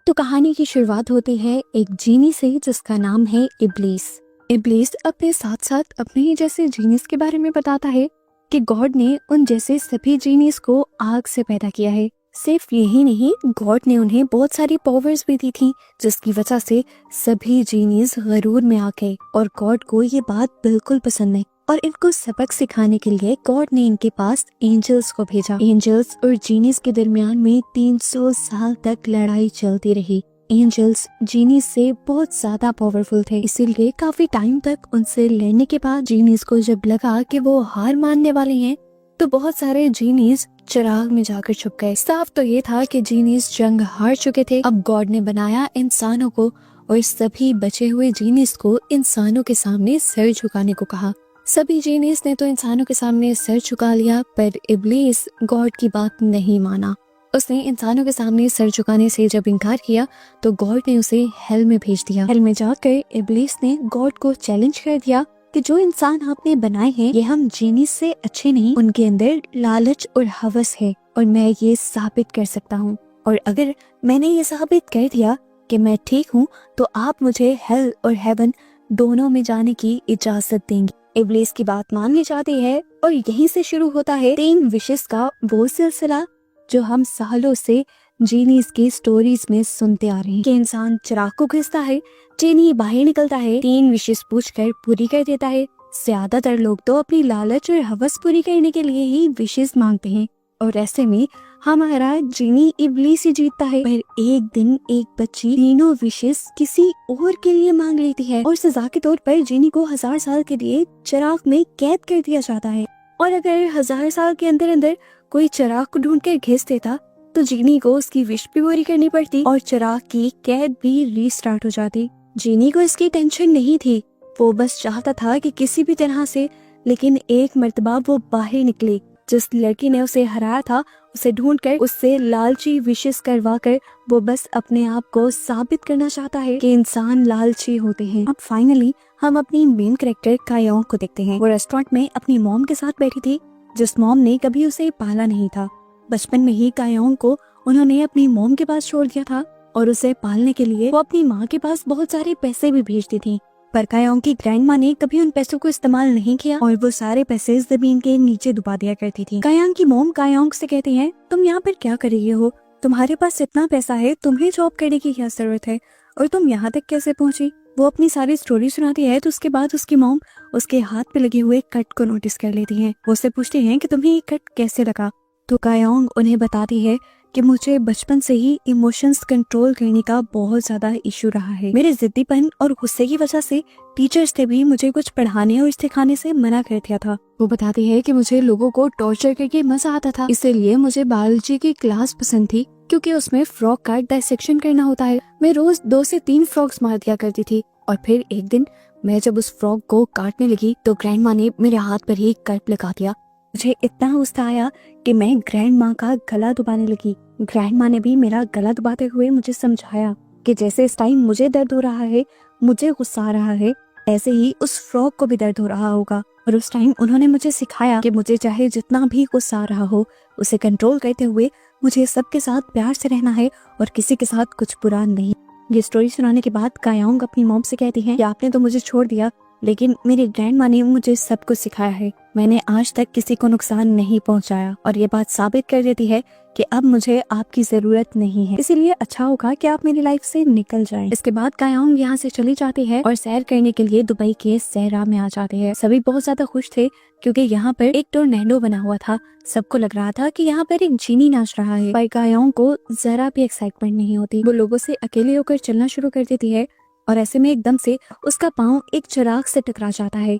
तो कहानी की शुरुआत होती है एक जीनी से जिसका नाम है इब्लीस। इब्लीस अपने साथ साथ अपने ही जैसे जीनिस के बारे में बताता है कि गॉड ने उन जैसे सभी जीनिस को आग से पैदा किया है। सिर्फ यही नहीं, गॉड ने उन्हें बहुत सारी पावर्स भी दी थी जिसकी वजह से सभी जीनिस गरूर में आ गए और गॉड को ये बात बिल्कुल पसंद नहीं और इनको सबक सिखाने के लिए गॉड ने इनके पास एंजल्स को भेजा। एंजल्स और जीनिस के दरमियान में 300 साल तक लड़ाई चलती रही। एंजल्स जीनिस से बहुत ज्यादा पावरफुल थे, इसीलिए काफी टाइम तक उनसे लड़ने के बाद जीनिस को जब लगा कि वो हार मानने वाले हैं तो बहुत सारे जीनिस चिराग में जाकर छुप गए। साफ तो ये था कि जीनिस जंग हार चुके थे। अब गॉड ने बनाया इंसानों को और सभी बचे हुए जीनिस को इंसानों के सामने सर झुकाने को कहा। सभी जीनिस ने तो इंसानों के सामने सर झुका लिया, पर इब्लीस गॉड की बात नहीं माना। उसने इंसानों के सामने सर झुकाने से जब इनकार किया तो गॉड ने उसे हेल में भेज दिया। हेल में जाकर इब्लीस ने गॉड को चैलेंज कर दिया कि जो इंसान आपने बनाए हैं ये हम जीनिस से अच्छे नहीं, उनके अंदर लालच और हवस है और मैं ये साबित कर सकता हूँ। और अगर मैंने ये साबित कर दिया कि मैं ठीक हूँ तो आप मुझे हेल और हेवन दोनों में जाने की इजाजत देंगे। इब्लीस की बात माननी चाहती है और यहीं से शुरू होता है 3 विशेष का वो सिलसिला जो हम सालों से जीनीस की स्टोरीज में सुनते आ रहे हैं कि इंसान चिराग को घिसता है, जीनी बाहर निकलता है, 3 विशेष पूछकर पूरी कर देता है। ज्यादातर लोग तो अपनी लालच और हवस पूरी करने के लिए ही विशेष मांगते हैं और ऐसे में हमारा जीनी इब्लीस ही जीतता है। पर एक दिन एक बच्ची तीनों विशेष किसी और के लिए मांग लेती है और सजा के तौर पर जीनी को 1000 साल के लिए चिराग में कैद कर दिया जाता है। और अगर 1000 साल के अंदर अंदर कोई चिराग को ढूंढ कर घिस देता तो जीनी को उसकी विश भी पूरी करनी पड़ती और चिराग की कैद भी रीस्टार्ट हो जाती। जीनी को इसकी टेंशन नहीं थी, वो बस चाहता था कि किसी भी तरह से, लेकिन एक मर्तबा वो बाहर निकली। जिस लड़की ने उसे हराया था उसे ढूंढकर उससे लालची विशेष करवा कर वो बस अपने आप को साबित करना चाहता है कि इंसान लालची होते हैं। अब फाइनली हम अपनी मेन कैरेक्टर कायोंग को देखते हैं। वो रेस्टोरेंट में अपनी मॉम के साथ बैठी थी जिस मॉम ने कभी उसे पाला नहीं था। बचपन में ही कायोंग को उन्होंने अपनी मॉम के पास छोड़ दिया था और उसे पालने के लिए वो अपनी माँ के पास बहुत सारे पैसे भी भेजती थी। पर कायोंग की ग्रैंड माँ ने कभी उन पैसों को इस्तेमाल नहीं किया और वो सारे पैसे जमीन के नीचे डुबा दिया करती थी। कायोंग की मॉम कायोंग से कहती है, तुम यहाँ पर क्या कर रही हो? तुम्हारे पास इतना पैसा है, तुम्हें जॉब करने की क्या जरूरत है और तुम यहाँ तक कैसे पहुँची? वो अपनी सारी स्टोरी सुनाती है तो उसके बाद उसकी मॉम उसके हाथ पे लगे हुए कट को नोटिस कर लेती है। वो उससे पूछती है कि तुम्हें ये कट कैसे लगा? तो कायोंग उन्हें बताती है कि मुझे बचपन से ही इमोशंस कंट्रोल करने का बहुत ज्यादा इशू रहा है। मेरे जिद्दीपन और गुस्से की वजह से टीचर्स ने भी मुझे कुछ पढ़ाने और सिखाने से मना कर दिया था। वो बताती है कि मुझे लोगों को टॉर्चर करके मजा आता था, इसलिए मुझे बायोलॉजी की क्लास पसंद थी क्योंकि उसमें फ्रॉग का डाइसेक्शन करना होता है। मैं रोज 2 से 3 फ्रॉग्स मार दिया करती थी और फिर एक दिन मैं जब उस फ्रॉग को काटने लगी तो ग्रैंड माँ ने मेरे हाथ पर ही कट लगा दिया। मुझे इतना गुस्सा आया कि मैं ग्रैंड माँ का गला दबाने लगी। ग्रैंड माँ ने भी मेरा गला दबाते हुए मुझे समझाया कि जैसे इस टाइम मुझे दर्द हो रहा है, मुझे गुस्सा आ रहा है, ऐसे ही उस फ्रॉग को भी दर्द हो रहा होगा। और उस टाइम उन्होंने मुझे सिखाया कि मुझे चाहे जितना भी गुस्सा आ रहा हो उसे कंट्रोल करते हुए मुझे सबके साथ प्यार से रहना है और किसी के साथ कुछ बुरा नहीं। ये स्टोरी सुनाने के बाद कायोंग अपनी मॉम से कहती है कि आपने तो मुझे छोड़ दिया लेकिन मेरी ग्रैंड माँ ने मुझे सब कुछ सिखाया है। मैंने आज तक किसी को नुकसान नहीं पहुंचाया और ये बात साबित कर देती है कि अब मुझे आपकी जरूरत नहीं है, इसीलिए अच्छा होगा कि आप मेरी लाइफ से निकल जाएं। इसके बाद कायोंग यहाँ से चली जाती है और सैर करने के लिए दुबई के सहरा में आ जाते हैं। सभी बहुत ज्यादा खुश थे क्योंकि यहाँ पर एक टोर्नेडो बना हुआ था। सबको लग रहा था कि यहाँ पर एक जीनी नाच रहा है, पर कायोंग को जरा भी एक्साइटमेंट नहीं होती। वो लोगों से अकेले होकर चलना शुरू कर देती है और ऐसे में एकदम से उसका पाँव एक चिराग से टकरा जाता है।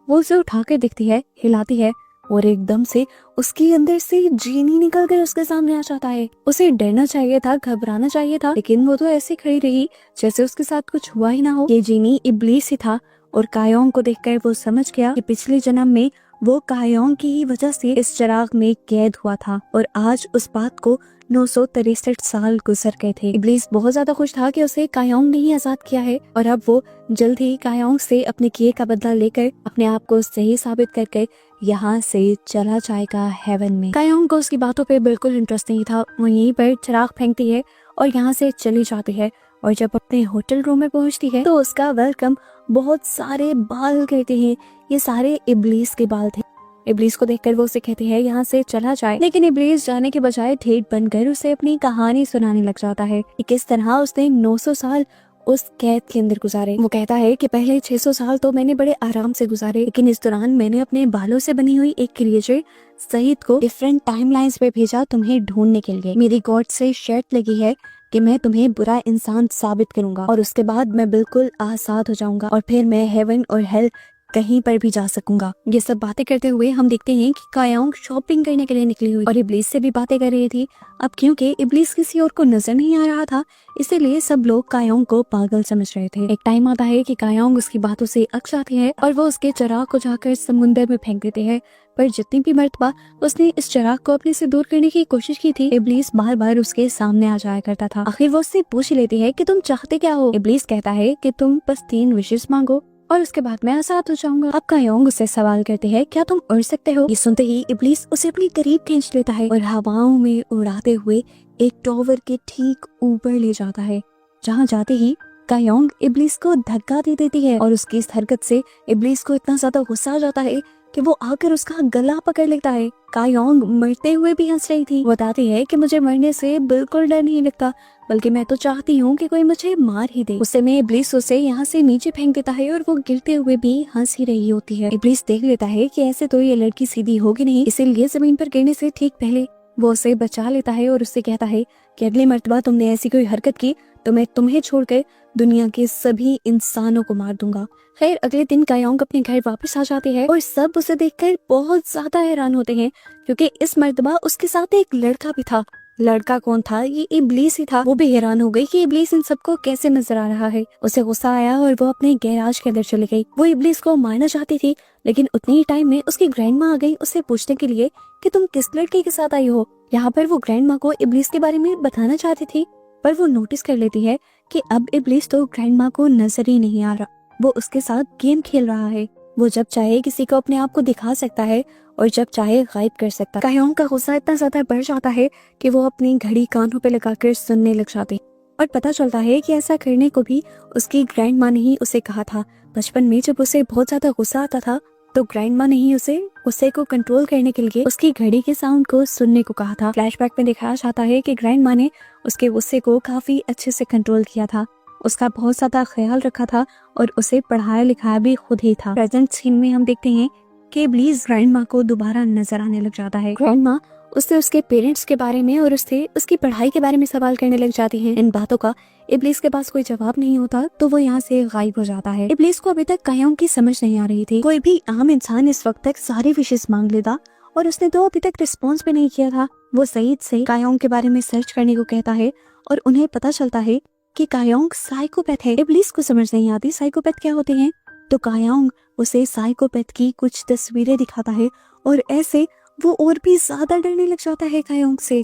वो उसे उठाकर देखती है, हिलाती है और एकदम से उसके अंदर से जीनी निकलकर उसके सामने आ जाता है। उसे डरना चाहिए था, घबराना चाहिए था, लेकिन वो तो ऐसे खड़ी रही जैसे उसके साथ कुछ हुआ ही ना हो। ये जीनी इब्लीस ही था और कायोंग को देखकर वो समझ गया कि पिछले जन्म में वो कायोंग की ही वजह से इस चिराग में कैद हुआ था और आज उस बात को 963 साल गुजर गए थे। इब्लीस बहुत ज्यादा खुश था कि उसे कायोंग ने ही आजाद किया है और अब वो जल्द ही कायोंग से अपने किए का बदला लेकर अपने आप को सही साबित करके यहाँ से चला जाएगा हेवन में। कायोंग को उसकी बातों पे बिल्कुल इंटरेस्ट नहीं था। वो यहीं पर चिराग फेंकती है और यहाँ से चली जाती है और जब अपने होटल रूम में पहुंचती है तो उसका वेलकम बहुत सारे बाल करते हैं। ये सारे इब्लीस के बाल थे। इब्लीस को देखकर वो उसे कहती है यहाँ से चला जाए, लेकिन इब्लीस जाने के बजाय ठेठ बनकर उसे अपनी कहानी सुनाने लग जाता है कि किस तरह उसने 900 साल उस कैद के अंदर गुजारे। वो कहता है कि पहले 600 साल तो मैंने बड़े आराम से गुजारे, लेकिन इस दौरान मैंने अपने बालों से बनी हुई एक क्रिएचर सईद को डिफरेंट टाइमलाइंस पे भेजा तुम्हें ढूंढने के लिए। मेरी गॉड से शर्त लगी है कि मैं तुम्हें बुरा इंसान साबित करूंगा और उसके बाद मैं बिल्कुल आजाद हो जाऊंगा और फिर मैं हेवन और हेल कहीं पर भी जा सकूंगा। ये सब बातें करते हुए हम देखते हैं कि कायोंग शॉपिंग करने के लिए निकली हुई और इब्लीस से भी बातें कर रही थी। अब क्योंकि इब्लीस किसी और को नजर नहीं आ रहा था, इसीलिए सब लोग कायोंग को पागल समझ रहे थे। एक टाइम आता है कि कायोंग उसकी बातों से अक जाती है और वो उसके चिराग को जाकर समुंदर में फेंक देते हैं। पर जितनी भी मर्तबा उसने इस चिराग को अपने से दूर करने की कोशिश की थी, इब्लीस बार बार उसके सामने आ जाया करता था। आखिर वो उससे पूछ लेती है कि तुम चाहते क्या हो। इब्लीस कहता है कि तुम बस 3 विशेस मांगो और उसके बाद मैं आजाद हो जाऊंगा। अब कायोंग उससे सवाल करते हैं, क्या तुम उड़ सकते हो? ये सुनते ही इब्लीस उसे अपनी करीब खींच लेता है और हवाओं में उड़ाते हुए एक टॉवर के ठीक ऊपर ले जाता है। जहाँ जाते ही कायोंग इब्लीस को धक्का दे देती है और उसकी इस हरकत से इब्लीस को इतना ज्यादा गुस्सा आ जाता है कि वो आकर उसका गला पकड़ लेता है। कायोंग मरते हुए भी हंस रही थी। बताती है कि मुझे मरने से बिल्कुल डर नहीं लगता, बल्कि मैं तो चाहती हूँ कि कोई मुझे मार ही दे। उस समय इब्लीस उसे यहाँ से नीचे फेंक देता है और वो गिरते हुए भी हंस ही रही होती है। इब्लीस देख लेता है कि ऐसे तो ये लड़की सीधी होगी नहीं, इसीलिए जमीन पर गिरने से ठीक पहले वो उसे बचा लेता है और उससे कहता है कि अगली मर्तबा तुमने ऐसी कोई हरकत की तो मैं तुम्हें छोड़कर दुनिया के सभी इंसानों को मार दूंगा। खैर अगले दिन कायोंग अपने घर वापस आ जाते हैं और सब उसे देखकर बहुत ज्यादा हैरान होते हैं, क्योंकि इस मर्तबा उसके साथ एक लड़का भी था। लड़का कौन था? ये इब्लीस ही था। वो भी हैरान हो गई कि इब्लीस इन सबको कैसे नजर आ रहा है। उसे गुस्सा आया और वो अपने गैराज के अंदर चली गई। वो इब्लीस को मारना चाहती थी, लेकिन उतने ही टाइम में उसकी ग्रैंडमा आ गई उसे पूछने के लिए कि तुम किस लड़के के साथ आई हो। यहाँ पर वो ग्रैंडमा को इब्लीस के बारे में बताना चाहती थी, पर वो नोटिस कर लेती है कि अब इब्लीस तो ग्रैंडमा को नजर ही नहीं आ रहा। वो उसके साथ गेम खेल रहा है। वो जब चाहे किसी को अपने आप को दिखा सकता है और जब चाहे गायब कर सकता है। कायोंग का गुस्सा इतना ज्यादा बढ़ जाता है कि वो अपनी घड़ी कानों पे लगाकर सुनने लग जाती है और पता चलता है कि ऐसा करने को भी उसकी ग्रैंड माँ ने ही उसे कहा था। बचपन में जब उसे बहुत ज्यादा गुस्सा आता था तो ग्रैंड माँ ने ही उसे गुस्से को कंट्रोल करने के लिए उसकी घड़ी के साउंड को सुनने को कहा था। फ्लैशबैक में दिखाया जाता है कि ग्रैंड माँ ने उसके गुस्से को काफी अच्छे से कंट्रोल किया था, उसका बहुत ज्यादा ख्याल रखा था और उसे पढ़ाया लिखाया भी खुद ही था। प्रेजेंट सीन में हम देखते हैं कि इब्लीस ग्रैंड माँ को दोबारा नजर आने लग जाता है। ग्रैंड माँ उससे उसके पेरेंट्स के बारे में और उससे उसकी पढ़ाई के बारे में सवाल करने लग जाती हैं। इन बातों का इब्लीस के पास कोई जवाब नहीं होता तो वो यहाँ से गायब हो जाता है। इब्लीस को अभी तक कायोंग की समझ नहीं आ रही थी। कोई भी आम इंसान इस वक्त तक सारी विशेष मांग लेता और उसने तो अभी तक रिस्पॉन्स भी नहीं किया था। वो सईद से कायोंग के बारे में सर्च करने को कहता है और उन्हें पता चलता है कि कायोंग साइकोपैथ है। इब्लीस को समझ नहीं आती साइकोपैथ क्या होते हैं, तो कायोंग उसे साइकोपैथ की कुछ तस्वीरें दिखाता है और ऐसे वो और भी ज्यादा डरने लग जाता है कायोंग से।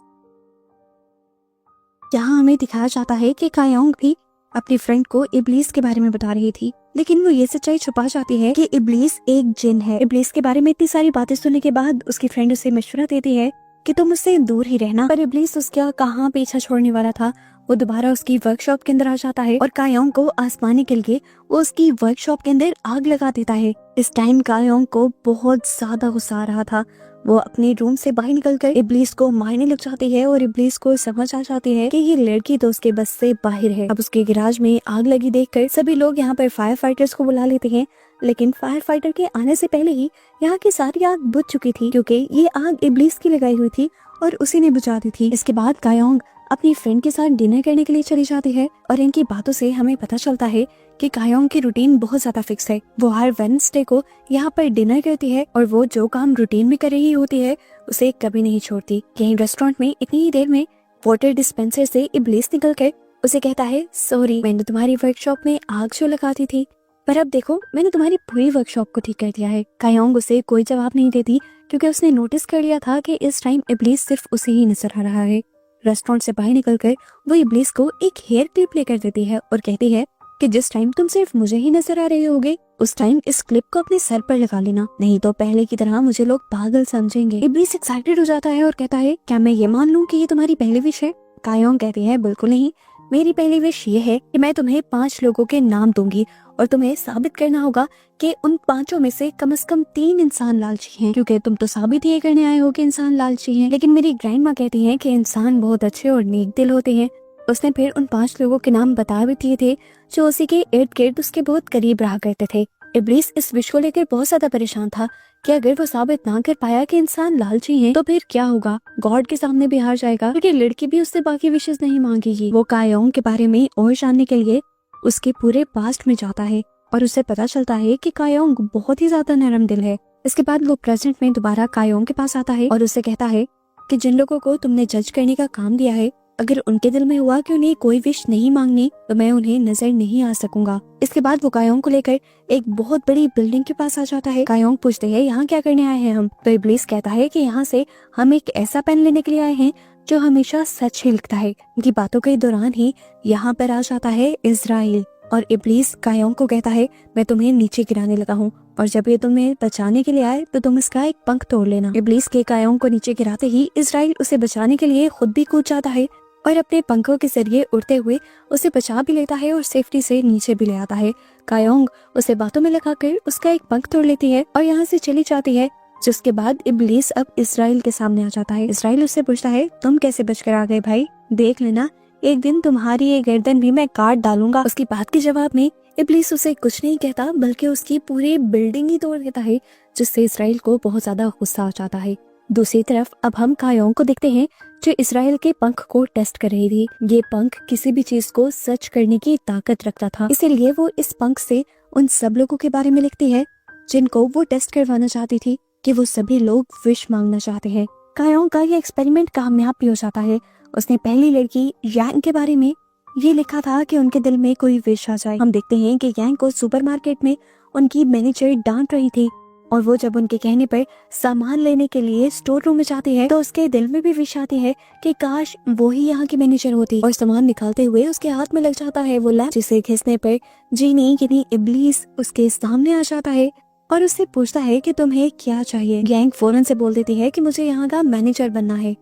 यहाँ हमें दिखाया जाता है कि कायोंग भी अपनी फ्रेंड को इब्लीस के बारे में बता रही थी, लेकिन वो ये सच्चाई छुपा जाती है कि इब्लीस एक जिन है। इब्लीस के बारे में इतनी सारी बातें सुनने के बाद उसकी फ्रेंड उसे मशवरा देती है कि तुम उससे दूर ही रहना, पर इब्लीस उसका कहाँ पीछा छोड़ने वाला था। वो दोबारा उसकी वर्कशॉप के अंदर आ जाता है और कायोंग को आजमाने के लिए वो उसकी वर्कशॉप के अंदर आग लगा देता है। इस टाइम कायोंग को बहुत ज्यादा गुस्सा आ रहा था। वो अपने रूम से बाहर निकलकर इब्लीस को मारने लग जाती है और इब्लीस को समझ आ जाती है कि ये लड़की तो उसके बस से बाहर है। अब उसके गैराज में आग लगी देखकर सभी लोग यहाँ पर फायर फाइटर्स को बुला लेते हैं, लेकिन फायर फाइटर के आने से पहले ही यहाँ की सारी आग बुझ चुकी थी, क्योंकि ये आग इब्लीस की लगाई हुई थी और उसी ने बुझा दी थी। इसके बाद कायोंग अपनी फ्रेंड के साथ डिनर करने के लिए चली जाती है और इनकी बातों से हमें पता चलता है कि कायोंग की रूटीन बहुत ज्यादा फिक्स है। वो हर वेडनेसडे को यहाँ पर डिनर करती है और वो जो काम रूटीन में कर रही होती है उसे कभी नहीं छोड़ती। यहीं रेस्टोरेंट में इतनी ही देर में वाटर डिस्पेंसर से इब्लीस निकल कर उसे कहता है, सॉरी मैंने तुम्हारी वर्कशॉप में आग जो लगाती थी पर अब देखो, मैंने तुम्हारी पूरी वर्कशॉप को ठीक कर दिया है। कायोंग उसे कोई जवाब नहीं देती क्योंकि उसने नोटिस कर लिया था कि इस टाइम इब्लीस सिर्फ उसे ही नजर आ रहा है। रेस्टोरेंट से बाहर निकलकर वो इब्लीस को एक हेयर क्लिप लेकर देती है और कहती है कि जिस टाइम तुम सिर्फ मुझे ही नजर आ रहे होगे उस टाइम इस क्लिप को अपने सर पर लगा लेना, नहीं तो पहले की तरह मुझे लोग पागल समझेंगे। इब्लीस एक्साइटेड हो जाता है और कहता है, क्या मैं ये मान लूं कि ये तुम्हारी पहली विश है? कायोंग कहती है, बिल्कुल नहीं, मेरी पहली विश ये है कि मैं तुम्हें 5 लोगों के नाम दूंगी और तुम्हें साबित करना होगा कि उन 5 में से कम 3 इंसान लालची हैं, क्योंकि तुम तो साबित ये करने आए हो कि इंसान लालची हैं। लेकिन मेरी ग्रैंड माँ कहती हैं कि इंसान बहुत अच्छे और नेक दिल होते हैं। उसने फिर उन 5 लोगों के नाम बता भी दिए थे जो उसी के इर्द गिर्द उसके बहुत करीब रहा करते थे। इब्लीस इस विश को लेकर बहुत ज्यादा परेशान था कि अगर वो साबित ना कर पाया कि इंसान लालची हैं, तो फिर क्या होगा? गॉड के सामने भी हार जाएगा क्योंकि लड़की भी उससे बाकी विशेष नहीं मांगेगी। वो कायोंग के बारे में और जानने के लिए उसके पूरे पास्ट में जाता है और उसे पता चलता है कि कायोंग बहुत ही ज्यादा नरम दिल है। इसके बाद वो प्रेजेंट में दोबारा कायोंग के पास आता है और उससे कहता है कि जिन लोगों को तुमने जज करने का काम दिया है, अगर उनके दिल में हुआ कि उन्हें कोई विश नहीं मांगनी तो मैं उन्हें नजर नहीं आ सकूंगा। इसके बाद वो कायोंग को लेकर एक बहुत बड़ी बिल्डिंग के पास आ जाता है। कायोंग पूछते हैं, यहाँ क्या करने आए हैं हम? तो इब्लीस कहता है कि यहाँ से हम एक ऐसा पेन लेने के लिए आए हैं जो हमेशा सच ही लिखता है। उनकी बातों के दौरान ही यहाँ पर आ जाता है इजराइल और इब्लीस कायोंग को कहता है, मैं तुम्हें नीचे गिराने लगा हूँ और जब ये तुम्हें बचाने के लिए आए तो तुम इसका एक पंख तोड़ लेना। इब्लीस के कायोंग को नीचे गिराते ही इजराइल उसे बचाने के लिए खुद भी कूद जाता है और अपने पंखों के जरिए उड़ते हुए उसे बचा भी लेता है और सेफ्टी से नीचे भी ले आता है। कायोंग उसे बातों में लगाकर उसका एक पंख तोड़ लेती है और यहाँ से चली जाती है, जिसके बाद इब्लीस अब इजराइल के सामने आ जाता है। इजराइल उससे पूछता है, तुम कैसे बचकर आ गए भाई? देख लेना, एक दिन तुम्हारी ये गर्दन भी मैं काट डालूंगा। उसकी बात के जवाब में इब्लीस उसे कुछ नहीं कहता बल्कि उसकी पूरी बिल्डिंग ही तोड़ देता है, जिससे इजराइल को बहुत ज्यादा गुस्सा आ जाता है। दूसरी तरफ अब हम कायोंग को देखते हैं जो इजराइल के पंख को टेस्ट कर रही थी। ये पंख किसी भी चीज को सच करने की ताकत रखता था, इसीलिए वो इस पंख से उन सब लोगों के बारे में लिखती है जिनको वो टेस्ट करवाना चाहती थी कि वो सभी लोग विश मांगना चाहते हैं। कायोंग का ये एक्सपेरिमेंट कामयाब भी हो जाता है। उसने पहली लड़की यांग के बारे में ये लिखा था कि उनके दिल में कोई विश आ जाए। हम देखते हैं कि यांग को सुपरमार्केट में उनकी मैनेजर डांट रही थी और वो जब उनके कहने पर सामान लेने के लिए स्टोर रूम में जाती है तो उसके दिल में भी विश आती है कि काश वो ही यहाँ की मैनेजर होती, और सामान निकालते हुए उसके हाथ में लग जाता है वो लैंप, जिसे घिसने पर जीनी यानी इब्लीस उसके सामने आ जाता है और उससे पूछता है कि तुम्हें क्या चाहिए। यांग फौरन से बोल देती है कि मुझे यहाँ का मैनेजर बनना है।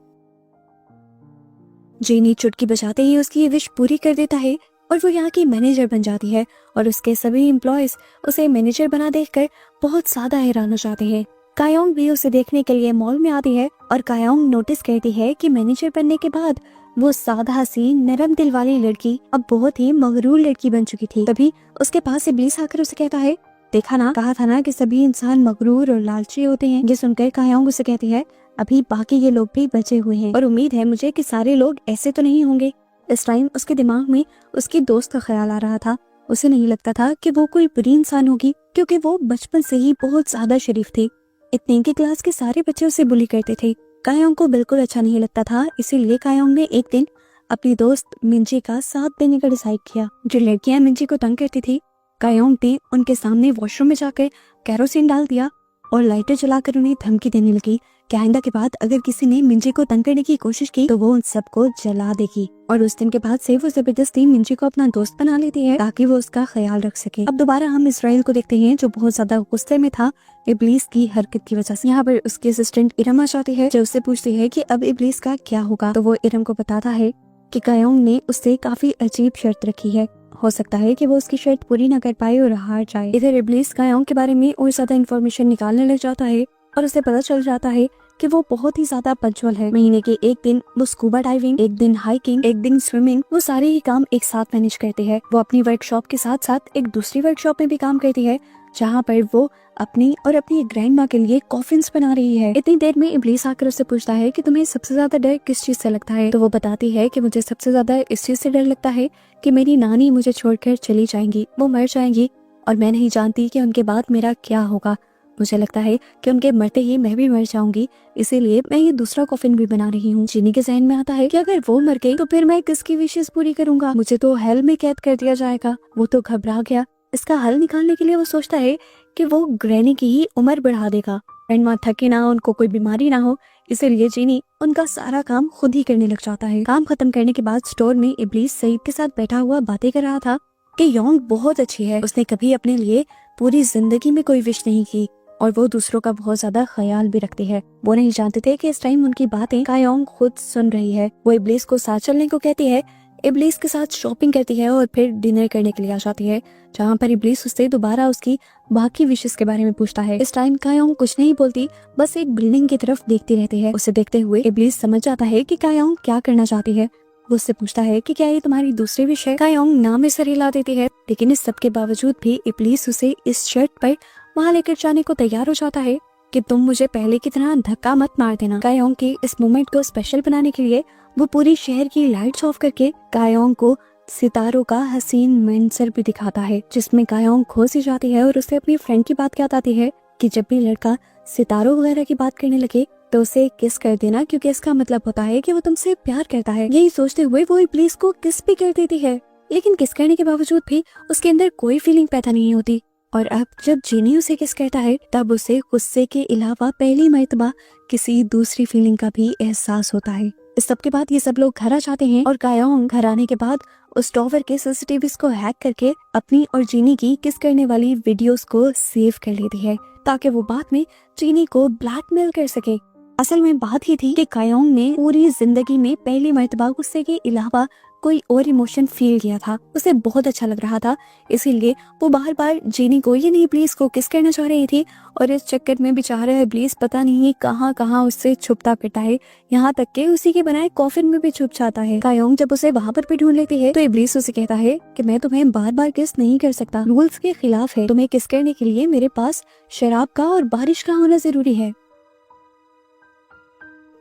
जीनी चुटकी बजाते ही उसकी ये विश पूरी कर देता है और वो यहाँ की मैनेजर बन जाती है और उसके सभी एम्प्लॉयज उसे मैनेजर बना देखकर बहुत ज्यादा हैरान हो जाते हैं। कायोंग भी उसे देखने के लिए मॉल में आती है और कायोंग नोटिस करती है कि मैनेजर बनने के बाद वो सादा सी नरम दिल वाली लड़की अब बहुत ही मगरूर लड़की बन चुकी थी। तभी उसके पास इब्लीस आकर उसे कहता है, देखा ना, कहा था ना कि सभी इंसान मगरूर और लालची होते हैं। ये सुनकर कायोंग उसे कहती है, अभी बाकी ये लोग भी बचे हुए हैं और उम्मीद है मुझे कि सारे लोग ऐसे तो नहीं होंगे। इस टाइम उसके दिमाग में उसकी दोस्त का ख्याल आ रहा था। उसे नहीं लगता था कि वो कोई बुरी इंसान होगी क्योंकि वो बचपन से ही बहुत ज्यादा शरीफ थी। इतने की क्लास के सारे बच्चे उसे बुली करते थे। कायोंग को बिल्कुल अच्छा नहीं लगता था, इसीलिए कायोंग ने एक दिन अपनी दोस्त मिंजी का साथ देने का डिसाइड किया। जो लड़कियां मिंजी को तंग करती थी, कायोंग ने उनके सामने वॉशरूम में जाकर कैरोसिन डाल दिया और लाइटर जलाकर उन्हें धमकी देने लगी कि आइंदा के बाद अगर किसी ने मिंजी को तंग करने की कोशिश की तो वो उन सबको जला देगी। और उस दिन के बाद से वो जबरदस्ती मिंजी को अपना दोस्त बना लेती है ताकि वो उसका ख्याल रख सके। अब दोबारा हम इजराइल को देखते हैं जो बहुत ज्यादा गुस्से में था इब्लीस की हरकत की वजह से। यहाँ पर उसकी असिस्टेंट इरम आ जाती है जो उससे पूछती है कि अब इब्लीस का क्या होगा। तो वो इरम को बताता है कि कायोंग ने उससे काफी अजीब शर्त रखी है, हो सकता है कि वो उसकी शर्त पूरी न कर पाए और हार जाए। इधर इब्लीस कायोंग के बारे में और ज्यादा इन्फॉर्मेशन निकालने लग जाता है और उसे पता चल जाता है कि वो बहुत ही ज्यादा पंचुअल है। महीने के एक दिन वो स्कूबा डाइविंग, एक दिन हाइकिंग, एक दिन स्विमिंग, वो सारे ही काम एक साथ मैनेज करते हैं। वो अपनी वर्कशॉप के साथ साथ एक दूसरी वर्कशॉप में भी काम करती है जहाँ पर वो अपनी और अपनी ग्रैंड माँ के लिए कॉफिन्स बना रही है। इतनी देर में इब्लीस आकर उससे पूछता है कि तुम्हें सबसे ज्यादा डर किस चीज से लगता है। तो वो बताती है कि मुझे सबसे ज्यादा इस चीज से डर लगता है कि मेरी नानी मुझे छोड़कर चली जाएंगी, वो मर जाएंगी और मैं नहीं जानती कि उनके बाद मेरा क्या होगा। मुझे लगता है कि उनके मरते ही मैं भी मर जाऊंगी, इसीलिए मैं ये दूसरा कॉफिन भी बना रही हूँ। जीनी के जहन में आता है कि अगर वो मर गई तो फिर मैं किसकी विशेष पूरी करूंगा, मुझे तो हेल में कैद कर दिया जाएगा। वो तो घबरा गया इसका हल निकालने के लिए वो सोचता है कि वो ग्रैनी की ही उम्र बढ़ा देगा। ग्रैंडमा थके ना, उनको कोई बीमारी ना हो, इसीलिए जीनी उनका सारा काम खुद ही करने लग जाता है। काम खत्म करने के बाद स्टोर में इब्लीस सईद के साथ बैठा हुआ बातें कर रहा था कि योंग बहुत अच्छी है, उसने कभी अपने लिए पूरी जिंदगी में कोई विश नहीं की और वो दूसरों का बहुत ज्यादा ख्याल भी रखती है। वो नहीं जानते थे कि इस टाइम उनकी बातें कायोंग खुद सुन रही है। वो इब्लीस को साथ चलने को कहती है, इब्लीस के साथ शॉपिंग करती है और फिर डिनर करने के लिए आ जाती है, जहाँ पर इब्लीस उससे दोबारा उसकी बाकी विशेष के बारे में पूछता है। इस टाइम कायोंग कुछ नहीं बोलती, बस एक बिल्डिंग की तरफ देखती रहती है। उसे देखते हुए इब्लीस समझ जाता है कि कायोंग क्या करना चाहती है। वो उससे पूछता है कि क्या ये तुम्हारी दूसरी विश है। कायोंग ना में सर हिला देती है, लेकिन इस सब के बावजूद भी इब्लीस उसे इस शर्त पर वहाँ लेकर जाने को तैयार हो जाता है कि तुम मुझे पहले की तरह धक्का मत मार देना। कायोंग के इस मोमेंट को स्पेशल बनाने के लिए वो पूरी शहर की लाइट्स ऑफ करके कायोंग को सितारों का हसीन मंजर भी दिखाता है, जिसमें कायोंग खो सी जाती है और उसे अपनी फ्रेंड की बात याद आती है कि जब भी लड़का सितारों वगैरह की बात करने लगे तो उसे किस कर देना, क्योंकि इसका मतलब होता है कि वो तुमसे प्यार करता है। यही सोचते हुए वो इब्लीस को किस भी कर देती है, लेकिन किस करने के बावजूद भी उसके अंदर कोई फीलिंग पैदा नहीं होती। और अब जब जीनी उसे किस कहता है तब उसे गुस्से के अलावा पहली मर्तबा किसी दूसरी फीलिंग का भी एहसास होता है। इस सब के बाद ये सब लोग घर आ जाते हैं और कायोंग घर आने के बाद उस टॉवर के सीसीटीवीज को हैक करके अपनी और जीनी की किस करने वाली वीडियोस को सेव कर लेती है, ताकि वो बाद में जीनी को ब्लैकमेल कर सके। असल में बात ही थी कि कायोंग ने पूरी जिंदगी में पहली मर्तबा गुस्से के अलावा कोई और इमोशन फील किया था। उसे बहुत अच्छा लग रहा था, इसीलिए वो बार बार जीनी को यानी इब्लीस को किस करना चाह रही थी और इस चक्कर में बेचारा इब्लीस पता नहीं कहाँ कहाँ उससे छुपता फिरता है, यहाँ तक कि उसी के बनाए कॉफिन में भी छुप जाता है। कायोंग जब उसे वहाँ पर भी ढूंढ लेती है तो इब्लीस उसे कहता है कि मैं तुम्हें बार बार किस नहीं कर सकता, रूल्स के खिलाफ है। तुम्हें किस करने के लिए मेरे पास शराब का और बारिश का होना जरूरी है।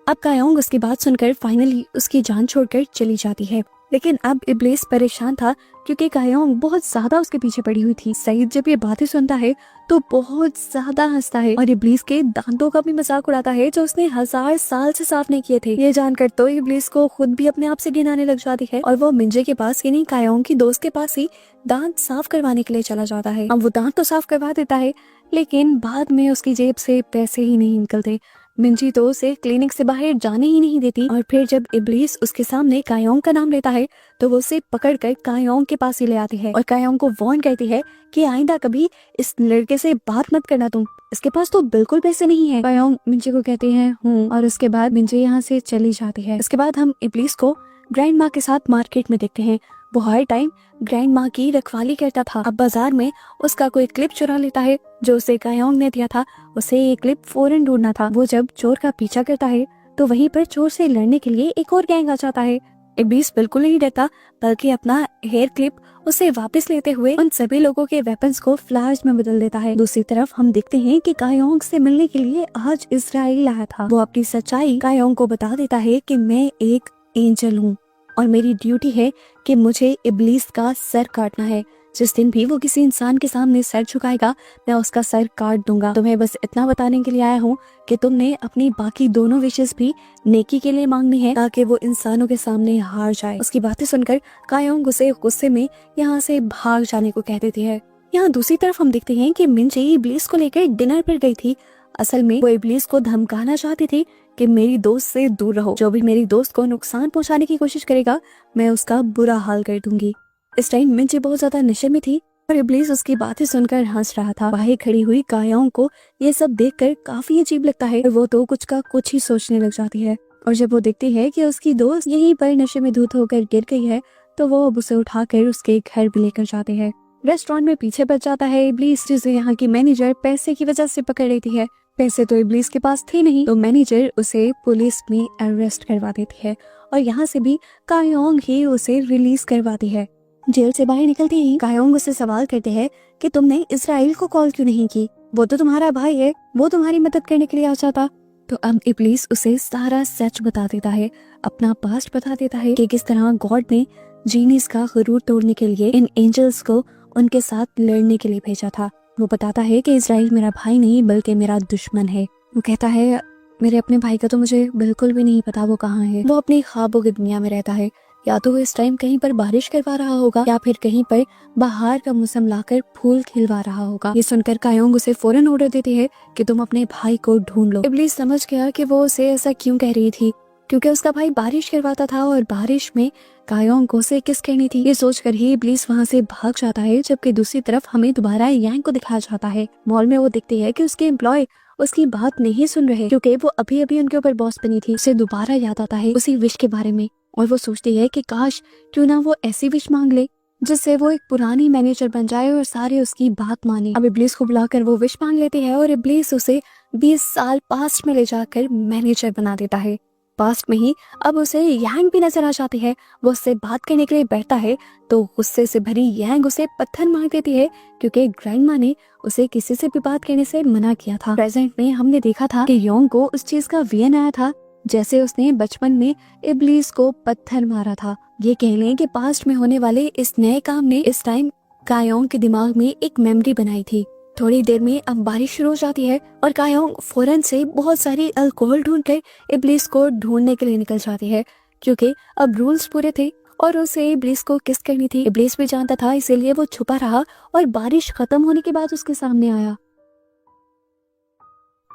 अब कायोंग उसकी बात सुनकर फाइनली उसकी जान छोड़कर चली जाती है, लेकिन अब इब्लीस परेशान था क्योंकि कायोंग बहुत ज्यादा उसके पीछे पड़ी हुई थी। सईद जब ये बातें सुनता है तो बहुत ज्यादा हंसता है और इब्लीस के दांतों का भी मजाक उड़ाता है जो उसने 1000 साल से साफ नहीं किए थे। ये जानकर तो इब्लीस को खुद भी अपने आप से घिन आने लग जाती है और वो मिंजे के पास यानी कायोंग की दोस्त के पास ही दांत साफ करवाने के लिए चला जाता है। अब वो दांत तो साफ करवा देता है, लेकिन बाद में उसकी जेब से पैसे ही नहीं निकलते। मिंजी तो उसे क्लिनिक से बाहर जाने ही नहीं देती और फिर जब इब्लीस उसके सामने कायोंग का नाम लेता है तो वो उसे पकड़कर कायोंग के पास ही ले आती है और कायोंग को वार्न करती है कि आइंदा कभी इस लड़के से बात मत करना, तुम इसके पास तो बिल्कुल पैसे नहीं है। कायोंग मिंजी को कहती है और उसके बाद मिंजी यहाँ से चली जाती है। इसके बाद हम इब्लीस को ग्रैंड माँ के साथ मार्केट में देखते हैं। वो हर टाइम ग्रैंड माँ की रखवाली करता था। अब बाजार में उसका कोई क्लिप चुरा लेता है जो उसे कायोंग ने दिया था। उसे ये क्लिप फौरन ढूंढना था। वो जब चोर का पीछा करता है तो वहीं पर चोर से लड़ने के लिए एक और गैंग आ जाता है। इब्लीस बिल्कुल नहीं डरता, बल्कि अपना हेयर क्लिप उसे वापस लेते हुए उन सभी लोगों के वेपन्स को फ्लैश में बदल देता है। दूसरी तरफ हम देखते हैं कि कायोंग से मिलने के लिए आज इजराइल आया था। वो अपनी सच्चाई कायोंग को बता देता है कि मैं एक एंजल हूँ और मेरी ड्यूटी है कि मुझे इब्लीस का सर काटना है। जिस दिन भी वो किसी इंसान के सामने सर झुकाएगा मैं उसका सर काट दूंगा। तुम्हें बस इतना बताने के लिए आया हूँ कि तुमने अपनी बाकी दोनों विशेष भी नेकी के लिए मांगनी है ताकि वो इंसानों के सामने हार जाए। उसकी बातें सुनकर कायोंग उसे गुस्से में यहाँ से भाग जाने को कह देती है। यहाँ दूसरी तरफ हम देखते हैं कि मिंजे इब्लीस को लेकर डिनर पर गई थी। असल में वो इब्लीस को धमकाना चाहती थी कि मेरी दोस्त से दूर रहो, जो भी मेरी दोस्त को नुकसान पहुंचाने की कोशिश करेगा मैं उसका बुरा हाल कर दूंगी। इस टाइम मिंजे बहुत ज्यादा नशे में थी और इब्लीस उसकी बातें सुनकर हंस रहा था। बाहर खड़ी हुई कायोंग को ये सब देखकर काफी अजीब लगता है और वो तो कुछ का कुछ ही सोचने लग जाती है। और जब वो देखती है कि उसकी दोस्त यहीं पर नशे में धुत होकर गिर गई है तो वो अब उसे उठाकर उसके घर भी लेकर जाते हैं। रेस्टोरेंट में पीछे बच जाता है इब्लीस, जिसे यहाँ की मैनेजर पैसे की वजह से पकड़ लेती है। पैसे तो इब्लीस के पास थे नहीं, तो मैनेजर उसे पुलिस में अरेस्ट करवा देती है और यहाँ से भी कायोंग ही उसे रिलीज करवाती है। जेल से बाहर निकलते ही कायोंग उससे सवाल करते हैं कि तुमने इजराइल को कॉल क्यों नहीं की, वो तो तुम्हारा भाई है, वो तुम्हारी मदद करने के लिए आ जाता। तो अब इब्लीस उसे सारा सच बता देता है, अपना पास्ट बता देता है कि किस तरह गॉड ने जीनीस का गुरूर तोड़ने के लिए इन एंजल्स को उनके साथ लड़ने के लिए भेजा था। वो बताता है कि इजराइल मेरा भाई नहीं बल्कि मेरा दुश्मन है। वो कहता है मेरे अपने भाई का तो मुझे बिल्कुल भी नहीं पता वो कहाँ है, वो अपनी ख्वाबों की दुनिया में रहता है, या तो वो इस टाइम कहीं पर बारिश करवा रहा होगा या फिर कहीं पर बाहर का मौसम लाकर फूल खिलवा रहा होगा। ये सुनकर कायोंग उसे फौरन ऑर्डर देती है कि तुम अपने भाई को ढूंढ लो। इब्लीस समझ गया कि वो उसे ऐसा क्यों कह रही थी, क्योंकि उसका भाई बारिश करवाता था और बारिश में कायोंग को उसे किस करनी थी। ये सोचकर ही इब्लीस वहाँ से भाग जाता है, जबकि दूसरी तरफ हमें दोबारा यांग को दिखाया जाता है। मॉल में वो दिखती है कि उसके एम्प्लॉय उसकी बात नहीं सुन रहे, क्योंकि वो अभी अभी उनके ऊपर बॉस बनी थी। उसे दोबारा याद आता है उसी विश के बारे में और वो सोचती है कि काश क्यों ना वो ऐसी विश मांग ले जिससे वो एक पुरानी मैनेजर बन जाए और सारे उसकी बात माने। अब इब्लीस को बुलाकर वो विश मांग लेती है और इब्लीस उसे 20 साल पास्ट में ले जाकर मैनेजर बना देता है। पास्ट में ही अब उसे यांग भी नजर आ जाती है। वो उससे बात करने के लिए बैठता है तो गुस्से से भरी यांग उसे पत्थर मार देती है, क्योंकि ग्रैंडमा ने उसे किसी से भी बात करने से मना किया था। प्रेजेंट में हमने देखा था कि योंग को उस चीज का वीएन आया था जैसे उसने बचपन में इब्लीस को पत्थर मारा था। ये कह लें कि पास्ट में होने वाले इस नए काम ने इस टाइम कायोंग के दिमाग में एक मेमोरी बनाई थी। थोड़ी देर में अब बारिश शुरू हो जाती है और कायोंग फौरन से बहुत सारी अल्कोहल ढूंढकर इब्लीस को ढूंढने के लिए निकल जाती है, क्योंकि अब रूल्स पूरे थे और उसे इब्लीस को किस करनी थी। इब्लीस भी जानता था, इसीलिए वो छुपा रहा और बारिश खत्म होने के बाद उसके सामने आया।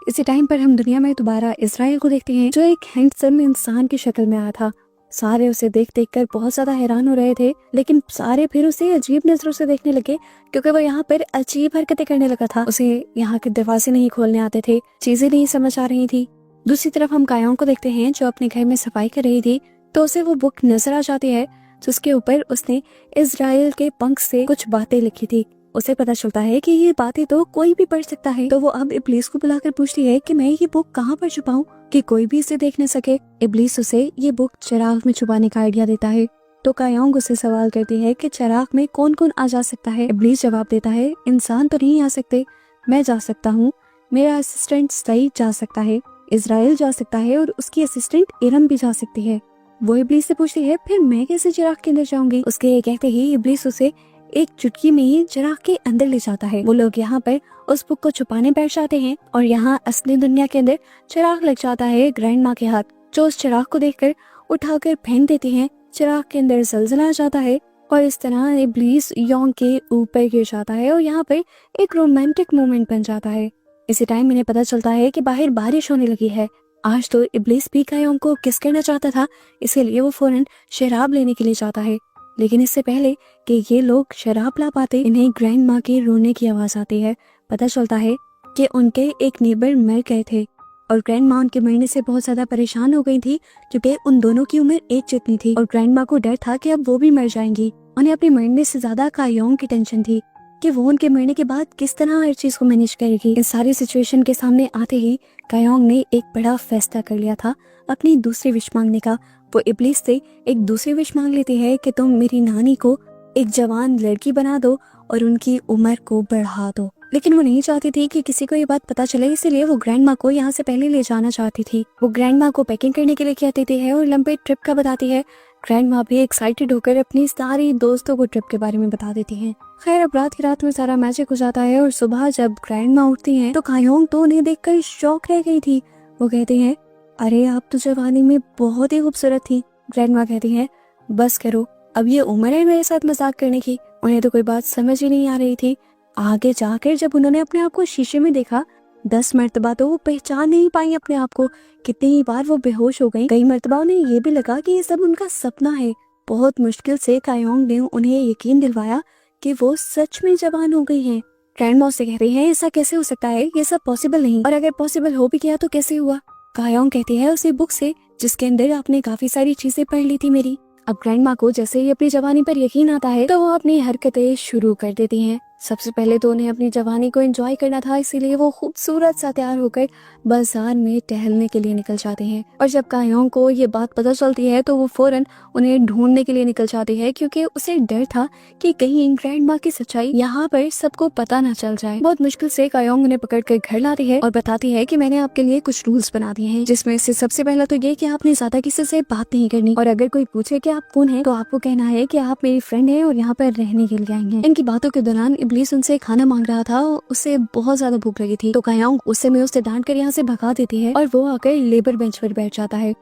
इसी टाइम पर हम दुनिया में दोबारा इजराइल को देखते हैं, जो एक हैंडसम इंसान की शक्ल में आया था। सारे उसे देख देख कर बहुत ज्यादा हैरान हो रहे थे, लेकिन सारे फिर उसे अजीब नजरों से देखने लगे, क्योंकि वो यहाँ पर अजीब हरकतें करने लगा था। उसे यहाँ के दरवाजे नहीं खोलने आते थे, चीजें नहीं समझ आ रही थी। दूसरी तरफ हम कायोंग को देखते हैं, जो अपने घर में सफाई कर रही थी, तो उसे वो बुक नजर आ जाती है जिसके ऊपर उसने इजराइल के पंख से कुछ बातें लिखी थी। उसे पता चलता है कि ये बातें तो कोई भी पढ़ सकता है, तो वो अब इब्लीस को बुलाकर पूछती है कि मैं ये बुक कहाँ पर छुपाऊं कि कोई भी इसे देख न सके। इब्लीस उसे ये बुक चिराग में छुपाने का आइडिया देता है, तो कायोंग उसे सवाल करती है कि चिराग में कौन कौन आ जा सकता है। इब्लीस जवाब देता है, इंसान तो नहीं आ सकते, मैं जा सकता हूँ, मेरा असिस्टेंट सईद जा सकता है, इजराइल जा सकता है और उसकी असिस्टेंट इरम भी जा सकती है। वो इब्लीस से पूछती है, फिर मैं कैसे चिराग के अंदर जाऊंगी? उसके ये कहते ही इब्लीस उसे एक चुटकी में ही चिराग के अंदर ले जाता है। वो लोग यहाँ पर उस बुक को छुपाने बैठ जाते हैं और यहाँ असली दुनिया के अंदर चिराग लग जाता है ग्रैंडमा के हाथ, जो उस चिराग को देखकर उठाकर फेंक देती हैं। चिराग के अंदर जलजला आ जाता है और इस तरह इब्लीस योंग के ऊपर गिर जाता है और यहाँ पर एक रोमांटिक मोमेंट बन जाता है। इसी टाइम इन्हें पता चलता है कि बाहर बारिश होने लगी है। आज तो इब्लीस भी कायोंग को किस करना चाहता था, इसीलिए वो फौरन शराब लेने के लिए जाता है। लेकिन इससे पहले कि ये लोग शराब ला पाते, इन्हें ग्रैंडमा के रोने की आवाज आती है। पता चलता है कि उनके एक नेबर मर गए थे और ग्रैंडमा उनके मरने से बहुत ज्यादा परेशान हो गई थी, क्योंकि उन दोनों की उम्र एक जितनी थी और ग्रैंडमा को डर था कि अब वो भी मर जाएंगी। उन्हें अपने मरने से ज्यादा कायोंग की टेंशन थी कि वो उनके मरने के बाद किस तरह हर चीज को मैनेज करेगी। इस सारी सिचुएशन के सामने आते ही कायोंग ने एक बड़ा फैसला कर लिया था अपनी दूसरी विश मांगने का। वो इब्लीस से एक दूसरी विश मांग लेती है कि तुम मेरी नानी को एक जवान लड़की बना दो और उनकी उम्र को बढ़ा दो। लेकिन वो नहीं चाहती थी कि किसी को ये बात पता चले, इसीलिए वो ग्रैंडमा को यहाँ से पहले ले जाना चाहती थी। वो ग्रैंडमा को पैकिंग करने के लिए कह देती है और लंबे ट्रिप का बताती है। ग्रैंडमा भी एक्साइटेड होकर अपनी सारी दोस्तों को ट्रिप के बारे में बता देती हैं। खैर अब रात की रात में सारा मैजिक हो जाता है और सुबह जब ग्रैंडमा उठती हैं तो कायोंग तो उन्हें देखकर शॉक रह गई थी। वो कहते हैं, अरे आप तो जवानी में बहुत ही खूबसूरत थी। ग्रैंडमा कहती है, बस करो, अब ये उम्र है मेरे साथ मजाक करने की। उन्हें तो कोई बात समझ ही नहीं आ रही थी। आगे जाकर जब उन्होंने अपने आप को शीशे में देखा 10 मरतबा तो वो पहचान नहीं पाई अपने आप को। कितनी ही बार वो बेहोश हो गई। कई मरतबा उन्हें ये भी लगा कि ये सब उनका सपना है। बहुत मुश्किल से कायोंग ने उन्हें यकीन दिलवाया कि वो सच में जवान हो गई हैं। ग्रैंडमा से कह रही है, ऐसा कैसे हो सकता है, ये सब पॉसिबल नहीं, और अगर पॉसिबल हो भी गया तो कैसे हुआ? कायोंग कहती है उसे बुक से जिसके अंदर आपने काफी सारी चीजें पढ़ ली थी मेरी। अब ग्रैंडमा को जैसे ही अपनी जवानी पर यकीन आता है तो वो अपनी हरकतें शुरू कर देती हैं। सबसे पहले तो उन्हें अपनी जवानी को एंजॉय करना था, इसीलिए वो खूबसूरत सा तैयार होकर बाजार में टहलने के लिए निकल जाते हैं। और जब कायोंग को ये बात पता चलती है तो वो फौरन उन्हें ढूंढने के लिए निकल जाती है, क्योंकि उसे डर था कि कहीं ग्रैंडमा की सच्चाई यहाँ पर सबको पता न चल जाए। बहुत मुश्किल से कायोंग उन्हें पकड़ कर घर लाती है और बताती है कि मैंने आपके लिए कुछ रूल्स बना दिए हैं, जिसमें से सबसे पहला तो ये कि आपने ज्यादा किसी से बात नहीं करनी, और अगर कोई पूछे कि आप कौन है तो आपको कहना है कि आप मेरी फ्रेंड है और यहाँ पर रहने के लिए आई हैं। इनकी बातों के दौरान इब्लीस उनसे खाना मांग रहा था, उसे बहुत ज्यादा भूख लगी थी, तो कायोंग उससे में उसे डांट कर यहाँ से भगा देती है और वो आकर लेबर बेंच पर बैठ जाता है।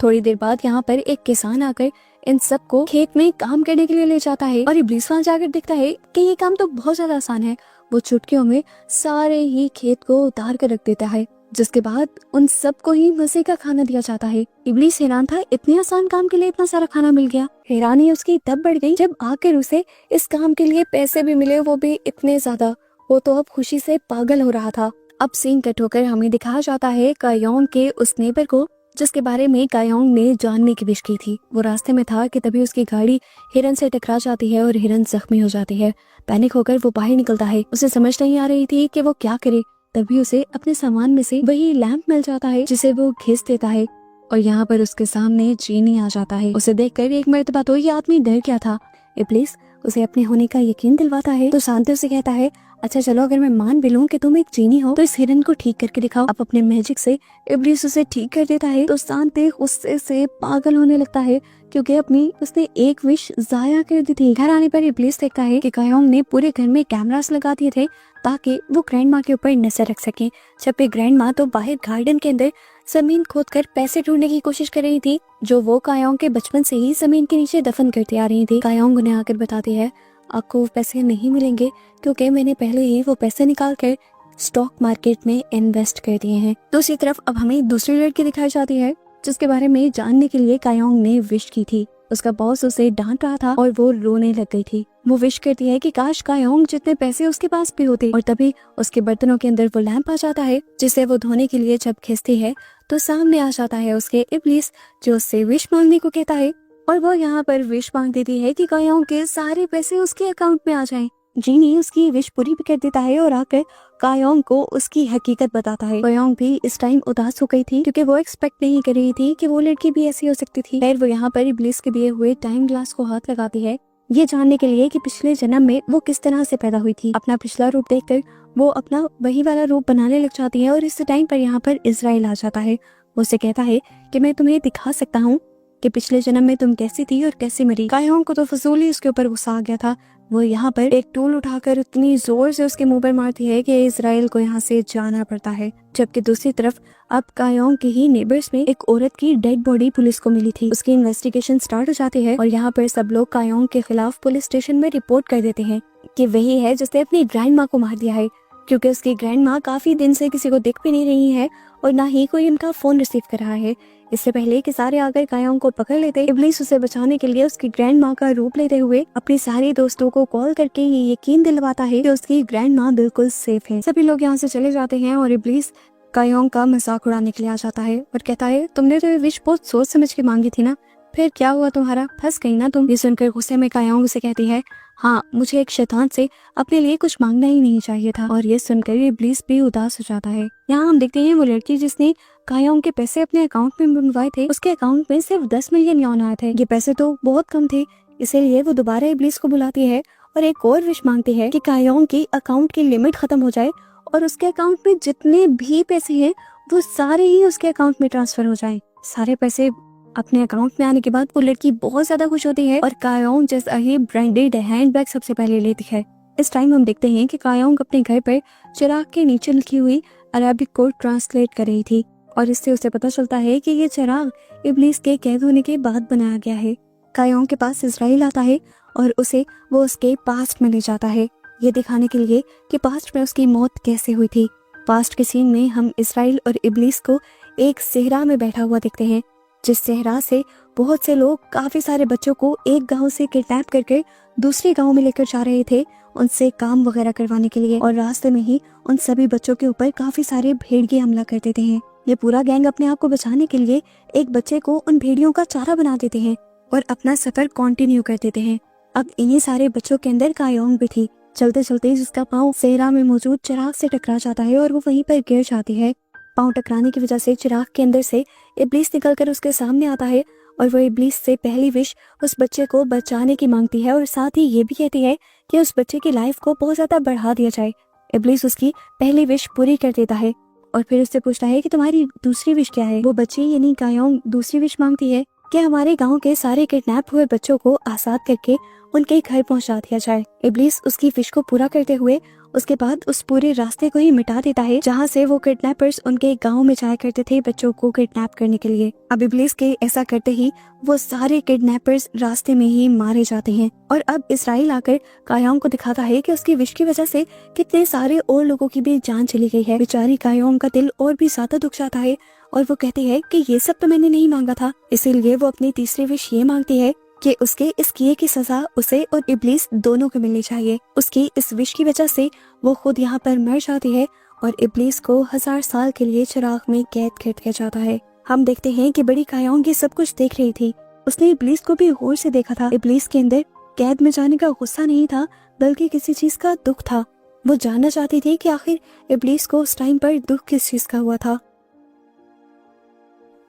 थोड़ी देर बाद यहाँ पर एक किसान आकर इन सबको खेत में काम करने के लिए ले जाता है और इब्लीस वहाँ जाकर देखता है कि ये काम तो बहुत ज्यादा आसान है। वो चुटकियों में सारे ही खेत को उतार कर रख देता है, जिसके बाद उन सबको ही मजे का खाना दिया जाता है। इब्लीस हैरान था, इतने आसान काम के लिए इतना सारा खाना मिल गया। हैरानी उसकी तब बढ़ गई जब आकर उसे इस काम के लिए पैसे भी मिले, वो भी इतने ज्यादा। वो तो अब खुशी से पागल हो रहा था। अब सीन कट होकर हमें दिखाया जाता है कायोंग के उस नेबर को जिसके बारे में कायोंग ने जानने की विश की थी। वो रास्ते में था कि तभी उसकी गाड़ी हिरन से टकरा जाती है और हिरन जख्मी हो जाती है। पैनिक होकर वो बाहर निकलता है। उसे समझ नहीं आ रही थी कि वो क्या करे। तभी उसे अपने सामान में से वही लैंप मिल जाता है जिसे वो घिस देता है और यहाँ पर उसके सामने जीनी आ जाता है। उसे देखकर एक मर्तबा तो ये आदमी डर गया था। इब्लीस उसे अपने होने का यकीन दिलवाता है तो शांति से कहता है, अच्छा चलो, अगर मैं मान भी लूं कि तुम एक जीनी हो तो इस हिरन को ठीक करके दिखाओ। अब अपने मैजिक से इब्लीस उसे ठीक कर देता है तो शांति गुस्से से पागल होने लगता है क्योंकि अपनी उसने एक विश जाया कर दी थी। घर आने पर इब्लीस देखता है कि कायोंग ने पूरे घर में कैमरास लगा दिए थे ताकि वो ग्रैंड माँ के ऊपर नजर रख सके। जबकि ग्रैंड माँ तो बाहर गार्डन के अंदर जमीन खोदकर पैसे ढूंढने की कोशिश कर रही थी जो वो कायोंग के बचपन से ही जमीन के नीचे दफन करती आ रही थी। कायोंग उन्हें आकर बताती है, आपको वो पैसे नहीं मिलेंगे क्योंकि मैंने पहले ही वो पैसे निकाल कर स्टॉक मार्केट में इन्वेस्ट कर दिए हैं। दूसरी तरफ अब हमें दूसरी लड़की दिखाई जाती है जिसके बारे में जानने के लिए कायोंग ने विश की थी। उसका बॉस उसे डांट रहा था और वो रोने लग गई थी। वो विश करती है कि काश कायोंग जितने पैसे उसके पास भी होते। और तभी उसके बर्तनों के अंदर वो लैंप आ जाता है जिसे वो धोने के लिए जब खींचती है तो सामने आ जाता है उसके इब्लीस जो उससे विश मांगने को कहता है और वो यहाँ पर विश मांग देती है कि कायोंग के सारे पैसे उसके अकाउंट में आ जाएं। जीनी उसकी विश पूरी भी कर देता है और आकर कायोंग को उसकी हकीकत बताता है। कायोंग भी इस टाइम उदास हो गई थी क्योंकि वो एक्सपेक्ट नहीं कर रही थी कि वो लड़की भी ऐसी हो सकती थी। फिर वो यहाँ पर इब्लीस के दिए हुए टाइम ग्लास को हाथ लगाती है ये जानने के लिए कि पिछले जन्म में वो किस तरह से पैदा हुई थी। अपना पिछला रूप देखकर वो अपना वही वाला रूप बनाने लग जाती है और इस टाइम पर यहाँ पर इजराइल आ जाता है। उसे कहता है कि मैं तुम्हें दिखा सकता हूँ कि पिछले जन्म में तुम कैसी थी और कैसे मरी। कायोंग को तो फजूल ही उसके ऊपर गुस्सा आ गया था। वो यहाँ पर एक टूल उठाकर इतनी जोर से उसके मुंह पर मारती है कि इजराइल को यहाँ से जाना पड़ता है। जबकि दूसरी तरफ अब कायोंग के ही नेबर्स में एक औरत की डेड बॉडी पुलिस को मिली थी। उसकी इन्वेस्टिगेशन स्टार्ट हो जाती है और यहाँ पर सब लोग कायोंग के खिलाफ पुलिस स्टेशन में रिपोर्ट कर देते हैं कि वही है जिसने अपनी ग्रैंड माँ को मार दिया है क्योंकि उसकी ग्रैंड माँ काफी दिन से किसी को दिख भी नहीं रही है और ना ही कोई उनका फोन रिसीव कर रहा है। इससे पहले कि सारे आकर कायोंग को पकड़ लेते, इब्लीस उसे बचाने के लिए उसकी ग्रैंड माँ का रूप लेते हुए अपने सारे दोस्तों को कॉल करके ये यकीन दिलवाता है कि उसकी ग्रैंड माँ बिल्कुल सेफ है। सभी लोग यहाँ से चले जाते हैं और इब्लीस कायोंग का मजाक उड़ाने के लिए आ जाता है और कहता है, तुमने तो ये विश बहुत सोच समझ के मांगी थी ना, फिर क्या हुआ तुम्हारा, फंस गई ना तुम। ये सुनकर गुस्से में कायोंग उसे कहती है, हाँ मुझे एक शैतान से अपने लिए कुछ मांगना ही नहीं चाहिए था। और ये सुनकर इब्लीस भी उदास हो जाता है। यहाँ हम देखते हैं वो लड़की जिसने कायोंग के पैसे अपने अकाउंट में बनवाए थे उसके अकाउंट में सिर्फ 10 मिलियन यॉन आए थे। ये पैसे तो बहुत कम थे, इसीलिए वो दोबारा इब्लीस को बुलाती है और एक और विश मांगती है कि कायोंग की अकाउंट की लिमिट खत्म हो जाए और उसके अकाउंट में जितने भी पैसे हैं वो सारे ही उसके अकाउंट में ट्रांसफर हो जाए। सारे पैसे अपने अकाउंट में आने के बाद वो लड़की बहुत ज्यादा खुश होती है और कायोंग जैसा ही ब्रांडेड हैंडबैग सबसे पहले लेती है। इस टाइम हम देखते हैं कि कायोंग अपने घर पर चिराग के नीचे लिखी हुई अरबिक कोड ट्रांसलेट कर रही थी और इससे उसे पता चलता है कि ये चिराग इब्लीस के कैद होने के बाद बनाया गया है। कायोंग के पास इजराइल आता है और उसे वो उसके पास्ट में ले जाता है ये दिखाने के लिए कि पास्ट में उसकी मौत कैसे हुई थी। पास्ट के सीन में हम इजराइल और इब्लीस को एक सेहरा में बैठा हुआ देखते हैं जिस सेहरा से बहुत से लोग काफी सारे बच्चों को एक गांव से किडनैप करके दूसरे गांव में लेकर जा रहे थे उनसे काम वगैरह करवाने के लिए और रास्ते में ही उन सभी बच्चों के ऊपर काफी सारे भेड़िए हमला कर देते हैं। ये पूरा गैंग अपने आप को बचाने के लिए एक बच्चे को उन भेड़ियों का चारा बना देते हैं और अपना सफर कंटिन्यू कर देते हैं। अब इन्हीं सारे बच्चों के अंदर कायोंग भी थी। चलते चलते जिसका पाँव सेहरा में मौजूद चिराग से टकरा जाता है और वो वहीं पर गिर जाती है। पाँव टकराने की वजह से चिराग के अंदर से इब्लीस निकलकर उसके सामने आता है और वो इब्लीस से पहली विश उस बच्चे को बचाने की मांगती है और साथ ही ये भी कहती है कि उस बच्चे की लाइफ को बहुत ज्यादा बढ़ा दिया जाए। इब्लीस उसकी पहली विश पूरी कर देता है और फिर उससे पूछता है कि तुम्हारी दूसरी विश क्या है। वो बच्ची यानी कायोंग दूसरी विश मांगती है कि हमारे गांव के सारे किडनैप हुए बच्चों को आजाद करके उनके घर पहुंचा दिया जाए। इब्लीस उसकी विश को पूरा करते हुए उसके बाद उस पूरे रास्ते को ही मिटा देता है जहाँ से वो किडनैपर्स उनके गांव में जाया करते थे बच्चों को किडनैप करने के लिए। अब इब्लीस के ऐसा करते ही वो सारे किडनैपर्स रास्ते में ही मारे जाते हैं और अब इसराइल आकर कायोंग को दिखाता है कि उसकी विश की वजह से कितने सारे और लोगों की भी जान चली गई है। बेचारी कायोंग का दिल और भी ज्यादा दुख जाता है और वो कहती है कि ये सब तो मैंने नहीं मांगा था। इसीलिए वो अपनी तीसरी विश ये मांगती है कि उसके इस किए की सजा उसे और इब्लीस दोनों को मिलनी चाहिए। उसकी इस विश की वजह से वो खुद यहाँ पर मर जाती है और इब्लीस को 1000 साल के लिए चिराग में कैद कर दिया जाता है। हम देखते हैं कि बड़ी कायोंग ये सब कुछ देख रही थी। उसने इब्लीस को भी गौर से देखा था। इब्लीस के अंदर कैद में जाने का गुस्सा नहीं था बल्कि किसी चीज का दुख था। वो जानना चाहती थी कि आखिर इब्लीस को उस टाइम पर दुख किस चीज का हुआ था।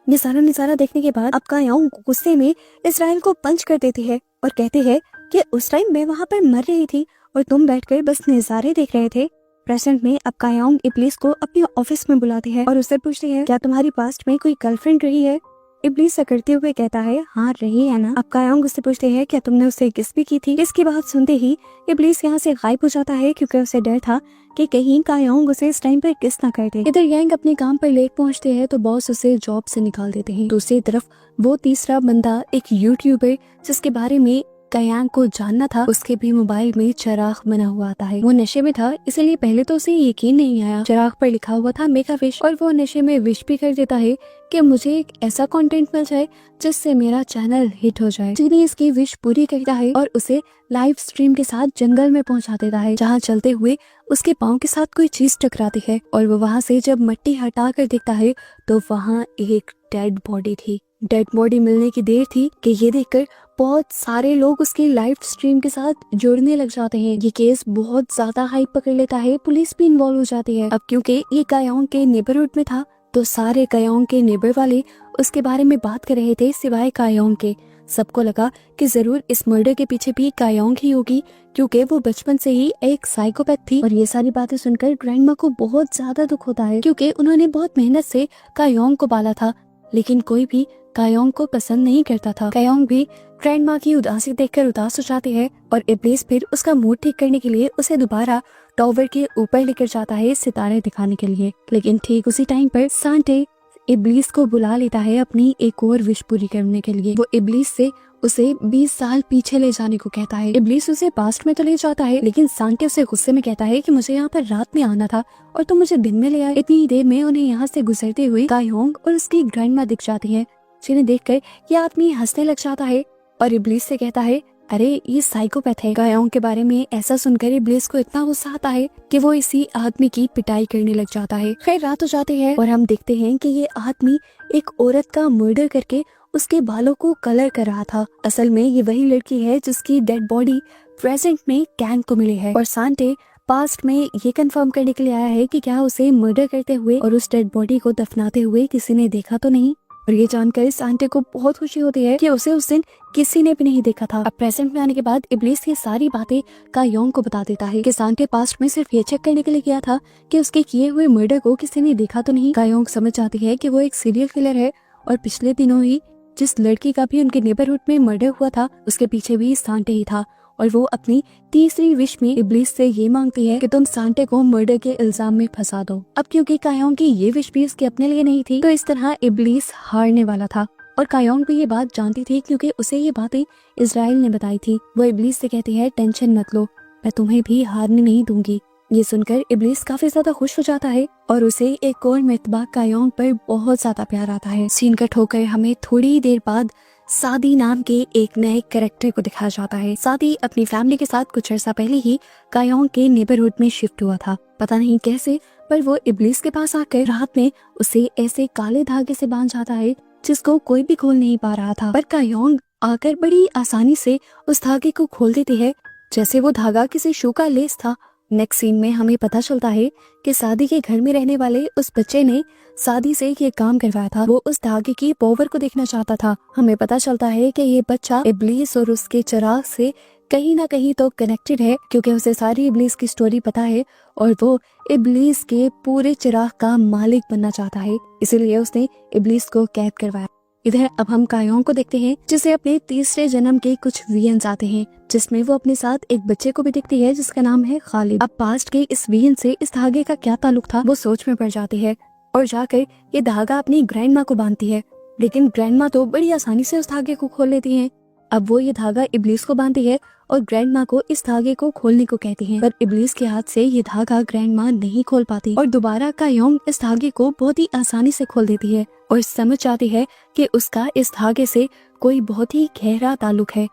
ये सारा नजारा देखने के बाद अब कायोंग गुस्से में इसराइल को पंच कर देती है और कहते हैं कि उस टाइम मैं वहाँ पर मर रही थी और तुम बैठकर बस नजारे देख रहे थे। प्रेजेंट में अब कायोंग इब्लीस को अपने ऑफिस में बुलाती है और उससे पूछती है क्या तुम्हारी पास्ट में कोई गर्लफ्रेंड रही है। इब्लीस करते हुए कहता है हाँ रही है ना। अब कायोंग उससे पूछते हैं क्या तुमने उससे किस भी की थी। इसकी बात सुनते ही इब्लीस यहाँ से गायब हो जाता है क्योंकि उसे डर था कि कहीं कायोंग उसे इस टाइम पर किस ना कर दे। इधर यंग अपने काम पर लेट पहुंचते हैं तो बॉस उसे जॉब से निकाल देते हैं। दूसरी तरफ वो तीसरा बंदा एक यूट्यूबर जिसके बारे में कायांग को जानना था उसके भी मोबाइल में चिराग बना हुआ आता है। वो नशे में था इसलिए पहले तो उसे यकीन नहीं आया। चिराग पर लिखा हुआ था मेक अ विश और वो नशे में विश भी कर देता है कि मुझे एक ऐसा कंटेंट मिल जाए जिससे मेरा चैनल हिट हो जाए। जिन्हें इसकी विश पूरी करता है और उसे लाइव स्ट्रीम के साथ जंगल में पहुंचा देता है जहाँ चलते हुए उसके पाँव के साथ कोई चीज टकराती है और वो वहाँ से जब मिट्टी हटा कर देखता है तो वहाँ एक डेड बॉडी थी। डेड बॉडी मिलने की देर थी कि ये देखकर बहुत सारे लोग उसकी लाइव स्ट्रीम के साथ जुड़ने लग जाते हैं। ये केस बहुत ज्यादा हाइप पकड़ लेता है, पुलिस भी इन्वॉल्व हो जाती है। अब क्योंकि ये कायोंग के नेबरहुड में था तो सारे कायोंग के नेबर वाले उसके बारे में बात कर रहे थे सिवाय कायोंग के। सबको लगा कि जरूर इस मर्डर के पीछे भी कायोंग ही होगी क्योंकि वो बचपन से ही एक साइकोपैथ थी। और ये सारी बातें सुनकर ग्रैंडमा को बहुत ज्यादा दुख होता है क्योंकि उन्होंने बहुत मेहनत से कायोंग को पाला था लेकिन कोई भी कायोंग को पसंद नहीं करता था। कायोंग भी ग्रैंडमा की उदासी देखकर उदास हो जाती है और इब्लीस फिर उसका मूड ठीक करने के लिए उसे दोबारा टॉवर के ऊपर लेकर जाता है सितारे दिखाने के लिए। लेकिन ठीक उसी टाइम पर सांटे इब्लीस को बुला लेता है अपनी एक और विश पूरी करने के लिए। वो इब्लीस से उसे 20 साल पीछे ले जाने को कहता है। इब्लीस उसे पास्ट में तो ले जाता है लेकिन सांटे उसे गुस्से में कहता है कि मुझे यहाँ पर रात में आना था और तुम मुझे दिन में ले आए। इतनी देर में उन्हें यहाँ से गुजरते हुए कायोंग और उसकी ग्रैंडमा दिख जाती है जिन्हें देखकर ये आदमी हंसने लग जाता है और इब्लीस से कहता है अरे ये साइकोपैथ है। कायोंग के बारे में ऐसा सुनकर इब्लीस को इतना गुस्सा आता है कि वो इसी आदमी की पिटाई करने लग जाता है। खैर रात हो जाती है और हम देखते हैं कि ये आदमी एक औरत का मर्डर करके उसके बालों को कलर कर रहा था। असल में ये वही लड़की है जिसकी डेड बॉडी प्रेजेंट में कैंग को मिली है और सांटे पास्ट में ये कंफर्म करने के लिए आया है कि क्या उसे मर्डर करते हुए और उस डेड बॉडी को दफनाते हुए किसी ने देखा तो नहीं। और ये जानकर सांटे को बहुत खुशी होती है कि उसे उस दिन किसी ने भी नहीं देखा था। अब प्रेजेंट में आने के बाद इब्लीस ये सारी बातें कायोंग को बता देता है कि सांटे पास्ट में सिर्फ ये चेक करने के लिए गया था कि उसके किए हुए मर्डर को किसी ने देखा तो नहीं। कायोंग समझ जाती है कि वो एक सीरियल किलर है और पिछले दिनों ही जिस लड़की का भी उनके नेबरहुड में मर्डर हुआ था उसके पीछे भी सांटे ही था। और वो अपनी तीसरी विश में इब्लीस से ये मांगती है कि तुम सांटे को मर्डर के इल्जाम में फंसा दो। अब क्योंकि कायोंग की ये विश भी उसके अपने लिए नहीं थी तो इस तरह इब्लीस हारने वाला था और कायोंग भी ये बात जानती थी क्योंकि उसे ये बातें इजराइल ने बताई थी। वो इब्लीस से कहती है टेंशन मत लो, मैं तुम्हें भी हारने नहीं दूंगी। ये सुनकर इब्लीस काफी ज्यादा खुश हो जाता है और उसे एक और मर्तबा कायोंग पर बहुत ज्यादा प्यार आता है। सीन कट होकर हमें थोड़ी देर बाद सादी नाम के एक नए कैरेक्टर को दिखाया जाता है। सादी अपनी फैमिली के साथ कुछ अर्सा पहले ही कायोंग के नेबरहुड में शिफ्ट हुआ था। पता नहीं कैसे पर वो इब्लीस के पास आकर रात में उसे ऐसे काले धागे से बांध जाता है जिसको कोई भी खोल नहीं पा रहा था। पर कायोंग आकर बड़ी आसानी से उस धागे को खोल देती है जैसे वो धागा किसी शू का लेस था। नेक्स्ट सीन में हमें पता चलता है कि सादी के घर में रहने वाले उस बच्चे ने सादी से ये काम करवाया था। वो उस धागे की पावर को देखना चाहता था। हमें पता चलता है कि ये बच्चा इब्लीस और उसके चिराग से कहीं ना कहीं तो कनेक्टेड है क्योंकि उसे सारी इब्लीस की स्टोरी पता है और वो इब्लीस के पूरे चिराग का मालिक बनना चाहता है। इसीलिए उसने इब्लीस को कैद करवाया। इधर अब हम कायोंग को देखते हैं, जिसे अपने तीसरे जन्म के कुछ विजन्स आते हैं, जिसमें वो अपने साथ एक बच्चे को भी दिखती है जिसका नाम है खालिद। अब पास्ट के इस विजन से इस धागे का क्या ताल्लुक था वो सोच में पड़ जाती है और जाकर ये धागा अपनी ग्रैंड माँ को बांधती है, लेकिन ग्रैंड माँ तो बड़ी आसानी से उस धागे को खोल लेती है। अब वो ये धागा इब्लीस को बांधती है और ग्रैंड माँ को इस धागे को खोलने को कहती है, पर इब्लीस के हाथ से ये धागा ग्रैंड माँ नहीं खोल पाती और दोबारा कायोंग इस धागे को बहुत ही आसानी से खोल देती है और समझ जाती है कि उसका इस धागे से कोई बहुत ही गहरा ताल्लुक है।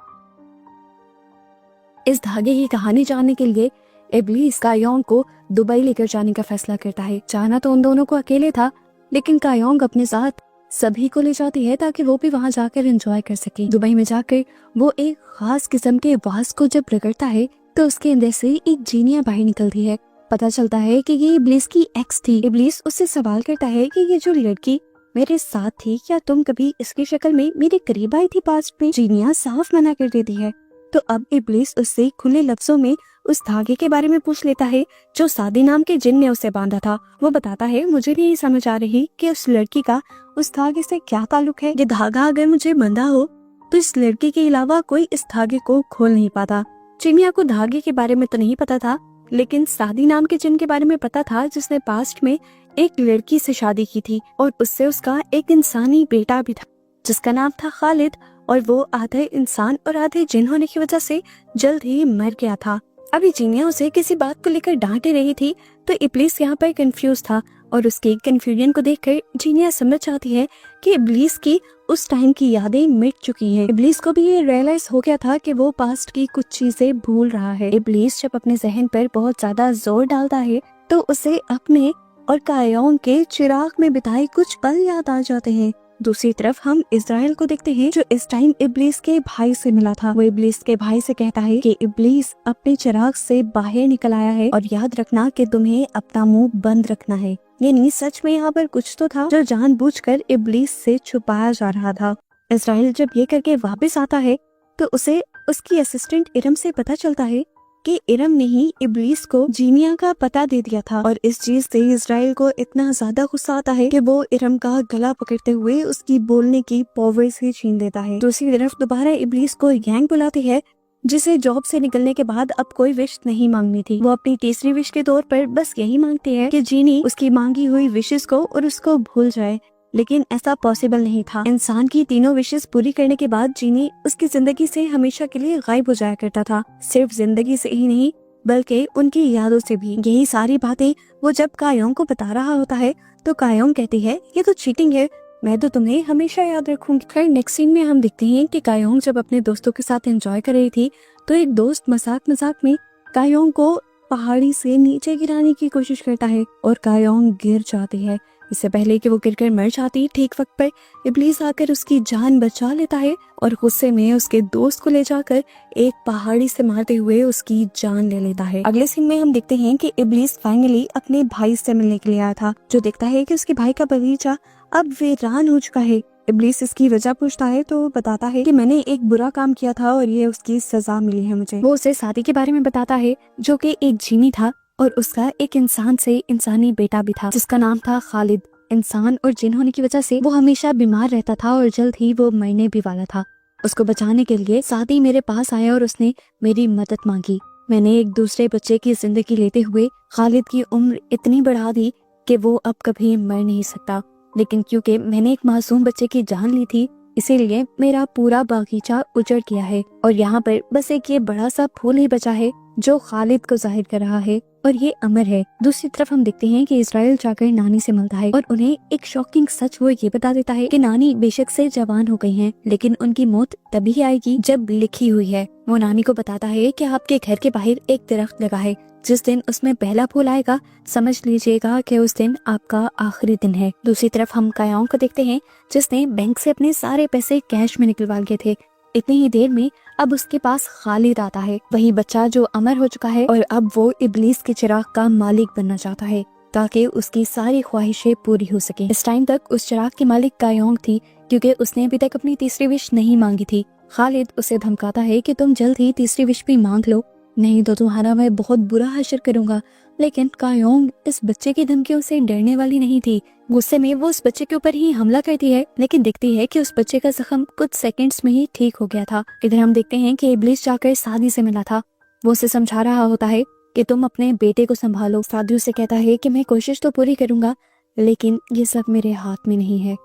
इस धागे की कहानी जानने के लिए इब्लीस कायोंग को दुबई लेकर जाने का फैसला करता है। जाना तो उन दोनों को अकेले था, लेकिन कायोंग अपने साथ सभी को ले जाती है ताकि वो भी वहां जाकर एंजॉय कर सके। दुबई में जाकर वो एक खास किस्म के वास को जब रगड़ता है तो उसके अंदर से एक जीनिया बाहर निकलती है। पता चलता है कि ये इब्लीस की एक्स थी। इब्लीस उससे सवाल करता है कि ये जो लड़की मेरे साथ थी, क्या तुम कभी इसकी शक्ल में मेरे करीब आई थी पास्ट में? जीनिया साफ मना कर देती है। तो अब इब्लीस उससे खुले लफ्जों में उस धागे के बारे में पूछ लेता है जो सादी नाम के जिन ने उसे बांधा था। वो बताता है, मुझे भी नहीं समझ आ रही कि उस लड़की का उस धागे से क्या ताल्लुक है। ये धागा अगर मुझे बंधा हो तो इस लड़की के अलावा कोई इस धागे को खोल नहीं पाता। चिनिया को धागे के बारे में तो नहीं पता था, लेकिन सादी नाम के जिन के बारे में पता था, जिसने पास्ट में एक लड़की से शादी की थी और उससे उसका एक इंसानी बेटा भी था जिसका नाम था खालिद, और वो आधे इंसान और आधे जिन होने की वजह से जल्द ही मर गया था। अभी जीनिया उसे किसी बात को लेकर डांट रही थी तो इब्लीस यहाँ पर कंफ्यूज था और उसके कंफ्यूजन को देखकर जीनिया समझ जाती है कि इब्लीस की उस टाइम की यादें मिट चुकी हैं। इब्लीस को भी ये रियलाइज हो गया था कि वो पास्ट की कुछ चीजें भूल रहा है। इब्लीस जब अपने जहन पर बहुत ज्यादा जोर डालता है तो उसे अपने और कायोंग के चिराग में बिताए कुछ पल याद आ जाते हैं। दूसरी तरफ हम इज़राइल को देखते हैं जो इस टाइम इब्लीस के भाई से मिला था। वो इब्लीस के भाई से कहता है कि इब्लीस अपने चिराग से बाहर निकल आया है और याद रखना कि तुम्हें अपना मुंह बंद रखना है। यानी सच में यहाँ पर कुछ तो था जो जानबूझकर इब्लीस से छुपाया जा रहा था। इज़राइल जब ये करके वापस आता है तो उसे उसकी असिस्टेंट इरम से पता चलता है कि इरम ने ही इब्लीस को जीनिया का पता दे दिया था और इस चीज से इज़राइल को इतना ज्यादा गुस्सा आता है कि वो इरम का गला पकड़ते हुए उसकी बोलने की पावर से छीन देता है। दूसरी तरफ दोबारा इब्लीस को गैंग बुलाती है जिसे जॉब से निकलने के बाद अब कोई विश नहीं मांगनी थी। वो अपनी तीसरी विश के तौर पर बस यही मांगती है कि जीनी उसकी मांगी हुई विशेस को और उसको भूल जाए, लेकिन ऐसा पॉसिबल नहीं था। इंसान की तीनों विशेस पूरी करने के बाद जीनी उसकी जिंदगी से हमेशा के लिए गायब हो जाया करता था। सिर्फ जिंदगी से ही नहीं बल्कि उनकी यादों से भी। यही सारी बातें वो जब कायोंग को बता रहा होता है तो कायोंग कहती है, ये तो चीटिंग है, मैं तो तुम्हें हमेशा याद रखूंगी। खैर नेक्स्ट सीन में हम देखते हैं कि कायोंग जब अपने दोस्तों के साथ एंजॉय कर रही थी तो एक दोस्त मजाक मजाक में कायोंग को पहाड़ी से नीचे गिराने की कोशिश करता है और कायोंग गिर जाती है। इससे पहले कि वो गिरकर मर जाती, ठीक वक्त पर इब्लीस आकर उसकी जान बचा लेता है और गुस्से में उसके दोस्त को ले जाकर एक पहाड़ी से मारते हुए उसकी जान ले लेता है। अगले सीन में हम देखते हैं कि इब्लीस फाइनली अपने भाई से मिलने के लिए आया था, जो देखता है कि उसके भाई का बगीचा अब वीरान हो चुका है। इब्लीस इसकी वजह पूछता है तो बताता है कि मैंने एक बुरा काम किया था और ये उसकी सजा मिली है मुझे। वो उसे शादी के बारे में बताता है जो कि एक जीनी था और उसका एक इंसान से इंसानी बेटा भी था जिसका नाम था खालिद। इंसान और जिन होने की वजह से वो हमेशा बीमार रहता था और जल्द ही वो मरने भी वाला था। उसको बचाने के लिए सादी मेरे पास आया और उसने मेरी मदद मांगी। मैंने एक दूसरे बच्चे की जिंदगी लेते हुए खालिद की उम्र इतनी बढ़ा दी कि वो अब कभी मर नहीं सकता, लेकिन क्योंकि मैंने एक मासूम बच्चे की जान ली थी इसीलिए मेरा पूरा बागीचा उजड़ गया है और यहाँ पर बस एक ये बड़ा सा फूल ही बचा है जो खालिद को जाहिर कर रहा है और ये अमर है। दूसरी तरफ हम देखते हैं कि इज़राइल जाकर नानी से मिलता है और उन्हें एक शॉकिंग सच वो ये बता देता है कि नानी बेशक से जवान हो गई हैं, लेकिन उनकी मौत तभी आएगी जब लिखी हुई है। वो नानी को बताता है कि आपके घर के बाहर एक दरख्त लगा है, जिस दिन उसमें पहला फूल आएगा समझ लीजिएगा कि उस दिन आपका आखिरी दिन है। दूसरी तरफ हम कायोंग को देखते हैं जिसने बैंक से अपने सारे पैसे कैश में निकलवा लिए थे। इतनी ही देर में अब उसके पास खालिद आता है, वही बच्चा जो अमर हो चुका है और अब वो इब्लीस के चिराग का मालिक बनना चाहता है ताकि उसकी सारी ख्वाहिशें पूरी हो सके। इस टाइम तक उस चिराग की मालिक कायोंग थी क्योंकि उसने अभी तक अपनी तीसरी विश नहीं मांगी थी। खालिद उसे धमकाता है कि तुम जल्द ही तीसरी विश भी मांग लो, नहीं तो तुम्हारा मैं बहुत बुरा हशर करूंगा। लेकिन कायोंग इस बच्चे की धमकियों से डरने वाली नहीं थी गुस्से में वो उस बच्चे के ऊपर ही हमला करती है, लेकिन देखती है कि उस बच्चे का जख्म कुछ सेकंड्स में ही ठीक हो गया था। इधर हम देखते हैं कि इब्लीस जाकर सादी से मिला था। वो उसे समझा रहा होता है कि तुम अपने बेटे को संभालो। सादी उसे कहता है कि मैं कोशिश तो पूरी करूंगा, लेकिन ये सब मेरे हाथ में नहीं है।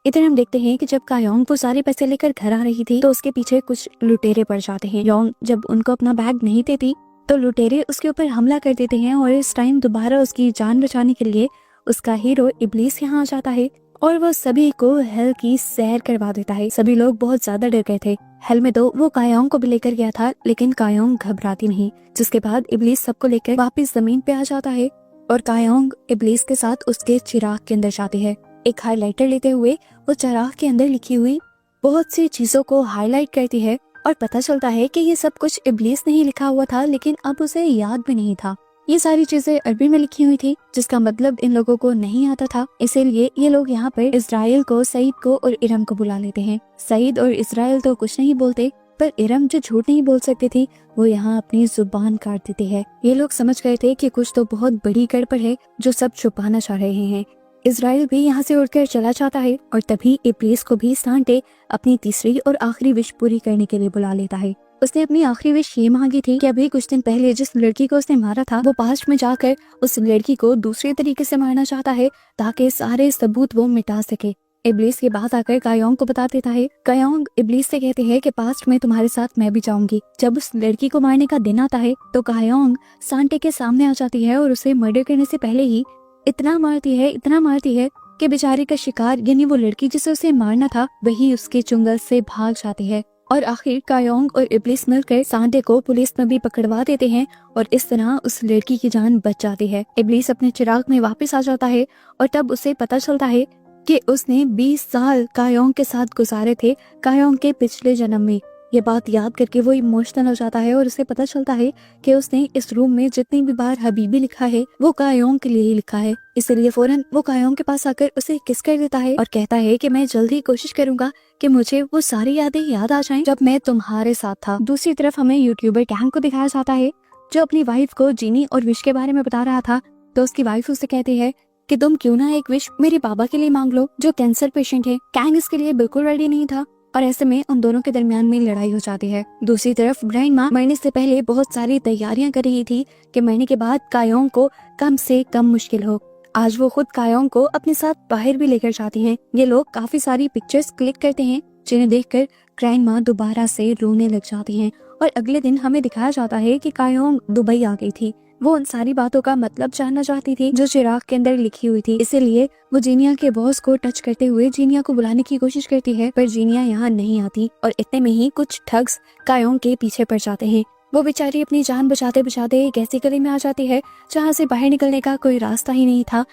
इधर हम देखते हैं कि जब कायोंग वो सारे पैसे लेकर घर आ रही थी तो उसके पीछे कुछ लुटेरे पड़ जाते हैं। योंग जब उनको अपना बैग नहीं देती तो लुटेरे उसके ऊपर हमला कर देते हैं और इस टाइम दोबारा उसकी जान बचाने के लिए उसका हीरो इब्लीस यहाँ आ जाता है और वो सभी को हेल की सैर करवा देता है। सभी लोग बहुत ज्यादा डर गए थे। हेल में तो वो कायोंग को भी लेकर गया था, लेकिन कायोंग घबराती नहीं। जिसके बाद इब्लीस सबको लेकर वापस जमीन पे आ जाता है और कायोंग इब्लीस के साथ उसके चिराग के अंदर जाती है। एक हाइलाइटर लेते हुए वो चिराग के अंदर लिखी हुई बहुत सी चीजों को हाईलाइट करती है और पता चलता है कि ये सब कुछ इब्लीस ने ही लिखा हुआ था, लेकिन अब उसे याद भी नहीं था। ये सारी चीजें अरबी में लिखी हुई थी, जिसका मतलब इन लोगों को नहीं आता था। इसीलिए ये लोग यहाँ पर इजराइल को, सईद को और इरम को बुला लेते हैं। सईद और इजराइल तो कुछ नहीं बोलते, पर इरम जो झूठ नहीं बोल सकती थी वो यहाँ अपनी जुबान काट देती है। ये लोग समझ गए थे कि कुछ तो बहुत बड़ी गड़बड़ है जो सब छुपाना चाह रहे हैं। इजराइल भी यहाँ से उड़कर चला जाता है और तभी इब्लीस को भी सांटे अपनी तीसरी और आखिरी विश पूरी करने के लिए बुला लेता है। उसने अपनी आखिरी विश ये मांगी थी कि अभी कुछ दिन पहले जिस लड़की को उसने मारा था वो पास्ट में जाकर उस लड़की को दूसरे तरीके से मारना चाहता है ताकि सारे सबूत वो मिटा सके। इब्लीस की बात आकर कायोंग को बता देता है। कायोंग इब्लीस से कहते हैं कि पास्ट में तुम्हारे साथ मैं भी जाऊंगी। जब उस लड़की को मारने का दिन आता है तो कायोंग सांटे के सामने आ जाती है और उसे मर्डर करने से पहले ही इतना मारती है कि बेचारे का शिकार यानी वो लड़की जिसे उसे मारना था वही उसके चुंगल से भाग जाती है। और आखिर कायोंग और इब्लीस मिलकर सांटे को पुलिस में भी पकड़वा देते हैं और इस तरह उस लड़की की जान बच जाती है। इब्लीस अपने चिराग में वापस आ जाता है और तब उसे पता चलता है कि उसने 20 साल कायोंग के साथ गुजारे थे कायोंग के पिछले जन्म में। ये बात याद करके वो इमोशनल हो जाता है और उसे पता चलता है कि उसने इस रूम में जितनी भी बार हबीबी लिखा है वो कायोंग के लिए ही लिखा है। इसलिए फौरन वो कायोंग के पास आकर उसे किस कर देता है और कहता है कि मैं जल्दी कोशिश करूंगा कि मुझे वो सारी यादें याद आ जाएं जब मैं तुम्हारे साथ था। दूसरी तरफ हमें यूट्यूबर टैंग को दिखाया जाता है जो अपनी वाइफ को जीनी और विश के बारे में बता रहा था। तो उसकी वाइफ उससे कहती है कि तुम क्यों ना एक विश मेरे बाबा के लिए मांग लो जो कैंसर पेशेंट है। कैंग इसके लिए बिल्कुल रेडी नहीं था और ऐसे में उन दोनों के दरमियान में लड़ाई हो जाती है। दूसरी तरफ ग्रैंड माँ मरने से पहले बहुत सारी तैयारियां कर रही थी कि मरने के बाद कायोंग को कम से कम मुश्किल हो। आज वो खुद कायोंग को अपने साथ बाहर भी लेकर जाती हैं। ये लोग काफी सारी पिक्चर्स क्लिक करते हैं जिन्हें देखकर ग्रैंड माँ दोबारा से रोने लग जाती हैं। और अगले दिन हमें दिखाया जाता है कि कायोंग दुबई आ गई थी। वो उन सारी बातों का मतलब जानना चाहती थी जो चिराग के अंदर लिखी हुई थी। इसीलिए वो जीनिया के बॉस को टच करते हुए जीनिया को बुलाने की कोशिश करती है, पर जीनिया यहाँ नहीं आती और इतने में ही कुछ ठग्स कायोंग के पीछे पड़ जाते हैं। वो बेचारी अपनी जान बचाते बचाते एक ऐसी गली में आ जाती है जहाँ से बाहर निकलने का कोई रास्ता ही नहीं था।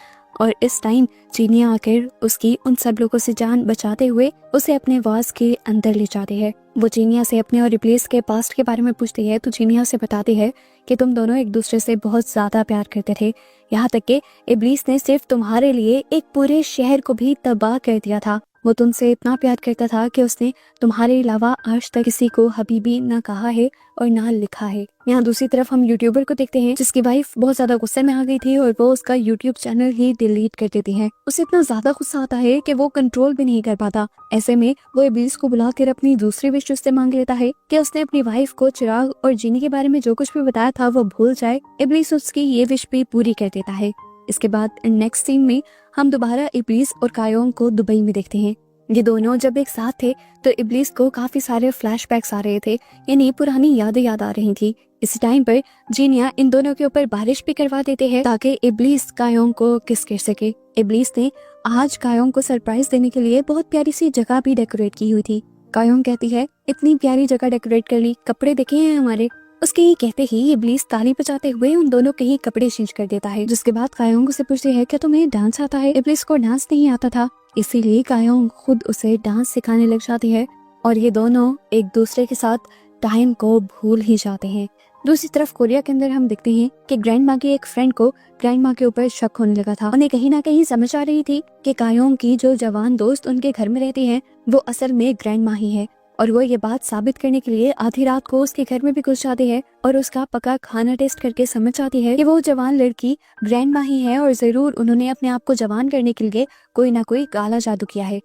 और इस टाइम जीनिया आकर उसकी उन सब लोगों से जान बचाते हुए उसे अपने वास के अंदर ले जाती है। वो जीनिया से अपने और इब्लीस के पास्ट के बारे में पूछती है तो जीनिया से बताती है कि तुम दोनों एक दूसरे से बहुत ज्यादा प्यार करते थे, यहाँ तक कि इब्लीस ने सिर्फ तुम्हारे लिए एक पूरे शहर को भी तबाह कर दिया था। वो तुमसे इतना प्यार करता था कि उसने तुम्हारे अलावा आज तक किसी को हबीबी ना कहा है और ना लिखा है। यहाँ दूसरी तरफ हम यूट्यूबर को देखते हैं जिसकी वाइफ बहुत ज्यादा गुस्से में आ गई थी और वो उसका यूट्यूब चैनल ही डिलीट कर देती है। उसे इतना ज्यादा गुस्सा आता है कि वो कंट्रोल भी नहीं कर पाता। ऐसे में वो इब्लीस को बुलाकर अपनी दूसरी विश उससे मांग लेता है कि उसने अपनी वाइफ को चिराग और जीनी के बारे में जो कुछ भी बताया था वो भूल जाए। इब्लीस उसकी ये विश भी पूरी कर देता है। इसके बाद नेक्स्ट सीन में हम दोबारा इब्लीस और कायोंग को दुबई में देखते हैं। ये दोनों जब एक साथ थे तो इब्लीस को काफी सारे फ्लैशबैक्स आ रहे थे, यानी पुरानी यादें याद आ रही थी। इस टाइम पर जीनिया इन दोनों के ऊपर बारिश भी करवा देते हैं ताकि इब्लीस कायोंग को किस कर सके। इब्लीस ने आज कायोंग को सरप्राइज देने के लिए बहुत प्यारी सी जगह भी डेकोरेट की हुई थी। कायोंग कहती है इतनी प्यारी जगह डेकोरेट कर ली, कपड़े देखे हैं हमारे। उसके ये कहते ही इब्लीस ताली बजाते हुए उन दोनों के ही कपड़े चेंज कर देता है। जिसके बाद कायोंग से पूछती है क्या तुम्हें डांस आता है। इब्लीस को डांस नहीं आता था, इसीलिए कायोंग खुद उसे डांस सिखाने लग जाती है और ये दोनों एक दूसरे के साथ टाइम को भूल ही जाते हैं। दूसरी तरफ कोरिया के अंदर हम देखते हैं कि ग्रैंड माँ की एक फ्रेंड को ग्रैंड माँ के ऊपर शक होने लगा था। उन्हें कहीं ना कहीं समझ आ रही थी कि कायोंग की जो जवान दोस्त उनके घर में रहती है वो असल में ग्रैंड माँ ही है। और वो ये बात साबित करने के लिए आधी रात को उसके घर में भी घुस जाती है और उसका पका खाना टेस्ट करके समझ जाती है कि वो जवान लड़की ग्रैंड माँ ही है और जरूर उन्होंने अपने आप को जवान करने के लिए कोई ना कोई काला जादू किया है।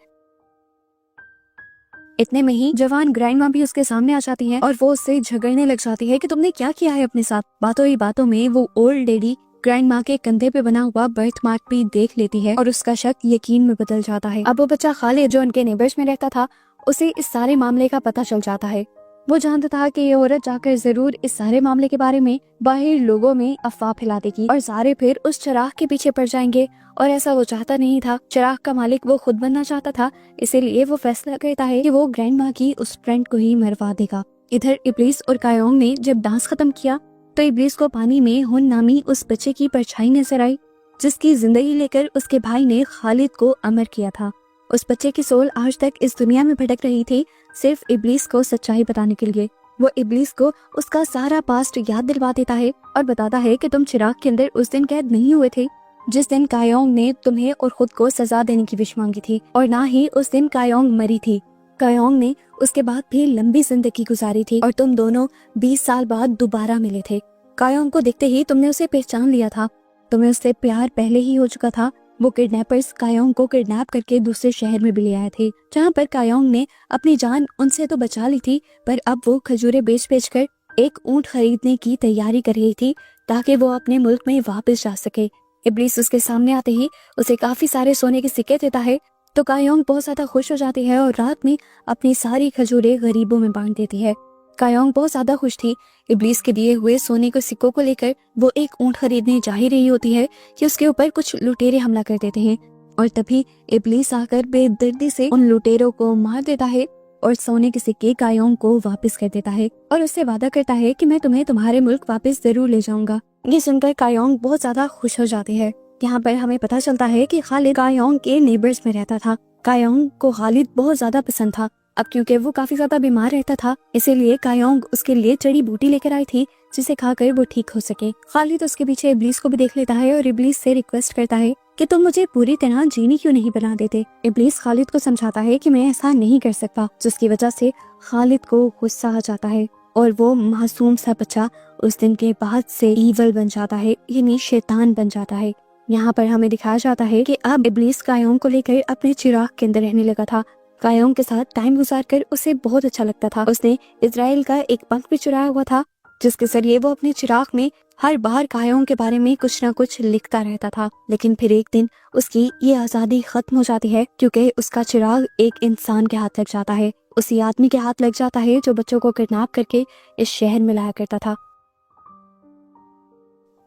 इतने में ही जवान ग्रैंड माँ भी उसके सामने आ जाती है और वो उससे झगड़ने लग जाती है कि तुमने क्या किया है अपने साथ। बातों ही बातों में वो ओल्ड लेडी ग्रैंड माँ के कंधे पे बना हुआ बर्थ मार्क भी देख लेती है और उसका शक यकीन में बदल जाता है। अब वो बच्चा खालिद जो उनके नेबर्स में रहता था, उसे इस सारे मामले का पता चल जाता है। वो जानता था कि ये औरत जाकर जरूर इस सारे मामले के बारे में बाहर लोगों में अफवाह फैला देगी और सारे फिर उस चिराग के पीछे पड़ जाएंगे। और ऐसा वो चाहता नहीं था। चिराग का मालिक वो खुद बनना चाहता था, इसीलिए वो फैसला करता है कि वो ग्रैंड माँ की उस फ्रेंड को ही मरवा देगा। इधर इब्लीस और कायोंग ने जब डांस खत्म किया तो इब्लीस को पानी में हुन नामी उस बच्चे की परछाई नजर आई जिसकी जिंदगी लेकर उसके भाई ने खालिद को अमर किया था। उस बच्चे की सोल आज तक इस दुनिया में भटक रही थी, सिर्फ इब्लीस को सच्चाई बताने के लिए। वो इब्लीस को उसका सारा पास्ट याद दिलवा देता है और बताता है कि तुम चिराग के अंदर उस दिन कैद नहीं हुए थे जिस दिन कायोंग ने तुम्हें और खुद को सजा देने की विश मांगी थी, और ना ही उस दिन कायोंग मरी थी। कायोंग ने उसके बाद भी लंबी जिंदगी गुजारी थी और तुम दोनों 20 साल बाद दोबारा मिले थे। कायोंग को देखते ही तुमने उसे पहचान लिया था। तुम्हें उससे प्यार पहले ही हो चुका था। वो किडनैपर्स कायोंग को किडनैप करके दूसरे शहर में भी ले आए थे, जहाँ पर कायोंग ने अपनी जान उनसे तो बचा ली थी, पर अब वो खजूरें बेच बेच कर एक ऊंट खरीदने की तैयारी कर रही थी ताकि वो अपने मुल्क में वापस जा सके। इब्लीस उसके सामने आते ही उसे काफी सारे सोने के सिक्के देता है तो कायोंग बहुत ज्यादा खुश हो जाती है और रात में अपनी सारी खजूरें गरीबों में बांट देती है। कायोंग बहुत ज्यादा खुश थी। इब्लीस के दिए हुए सोने के सिक्कों को लेकर वो एक ऊंट खरीदने जा ही रही होती है कि उसके ऊपर कुछ लुटेरे हमला कर देते हैं और तभी इब्लीस आकर बेदर्दी से उन लुटेरों को मार देता है और सोने के सिक्के कायोंग को वापस कर देता है और उससे वादा करता है कि मैं तुम्हें तुम्हारे मुल्क वापस जरूर ले जाऊंगा। ये सुनकर कायोंग बहुत ज्यादा खुश हो जाती है। यहाँ पर हमें पता चलता है कि खालिद कायोंग के नेबर्स में रहता था। कायोंग को खालिद बहुत ज्यादा पसंद था। अब क्योंकि वो काफी ज्यादा बीमार रहता था, इसीलिए कायोंग उसके लिए जड़ी बूटी लेकर आई थी जिसे खाकर वो ठीक हो सके। खालिद उसके पीछे इब्लीस को भी देख लेता है और इब्लीस से रिक्वेस्ट करता है कि तुम मुझे पूरी तरह जीनी क्यों नहीं बना देते। इब्लीस खालिद को समझाता है कि मैं ऐसा नहीं कर सकता, जिसकी वजह से खालिद को गुस्सा आ जाता है और वो मासूम सा बच्चा उस दिन के बाद से ईवल बन जाता है, यानी शैतान बन जाता है। यहाँ पर हमें दिखाया जाता है कि अब इब्लीस कायोंग को लेकर अपने चिराग के अंदर रहने लगा था। कायोंग के साथ टाइम गुजारकर उसे बहुत अच्छा लगता था। उसने इजराइल का एक पंख भी चुराया हुआ था जिसके जरिए वो अपने चिराग में हर बार कायोंग के बारे में कुछ न कुछ लिखता रहता था। लेकिन फिर एक दिन उसकी ये आजादी खत्म हो जाती है क्योंकि उसका चिराग एक इंसान के हाथ लग जाता है, उसी आदमी के हाथ लग जाता है जो बच्चों को किडनैप करके इस शहर में लाया करता था।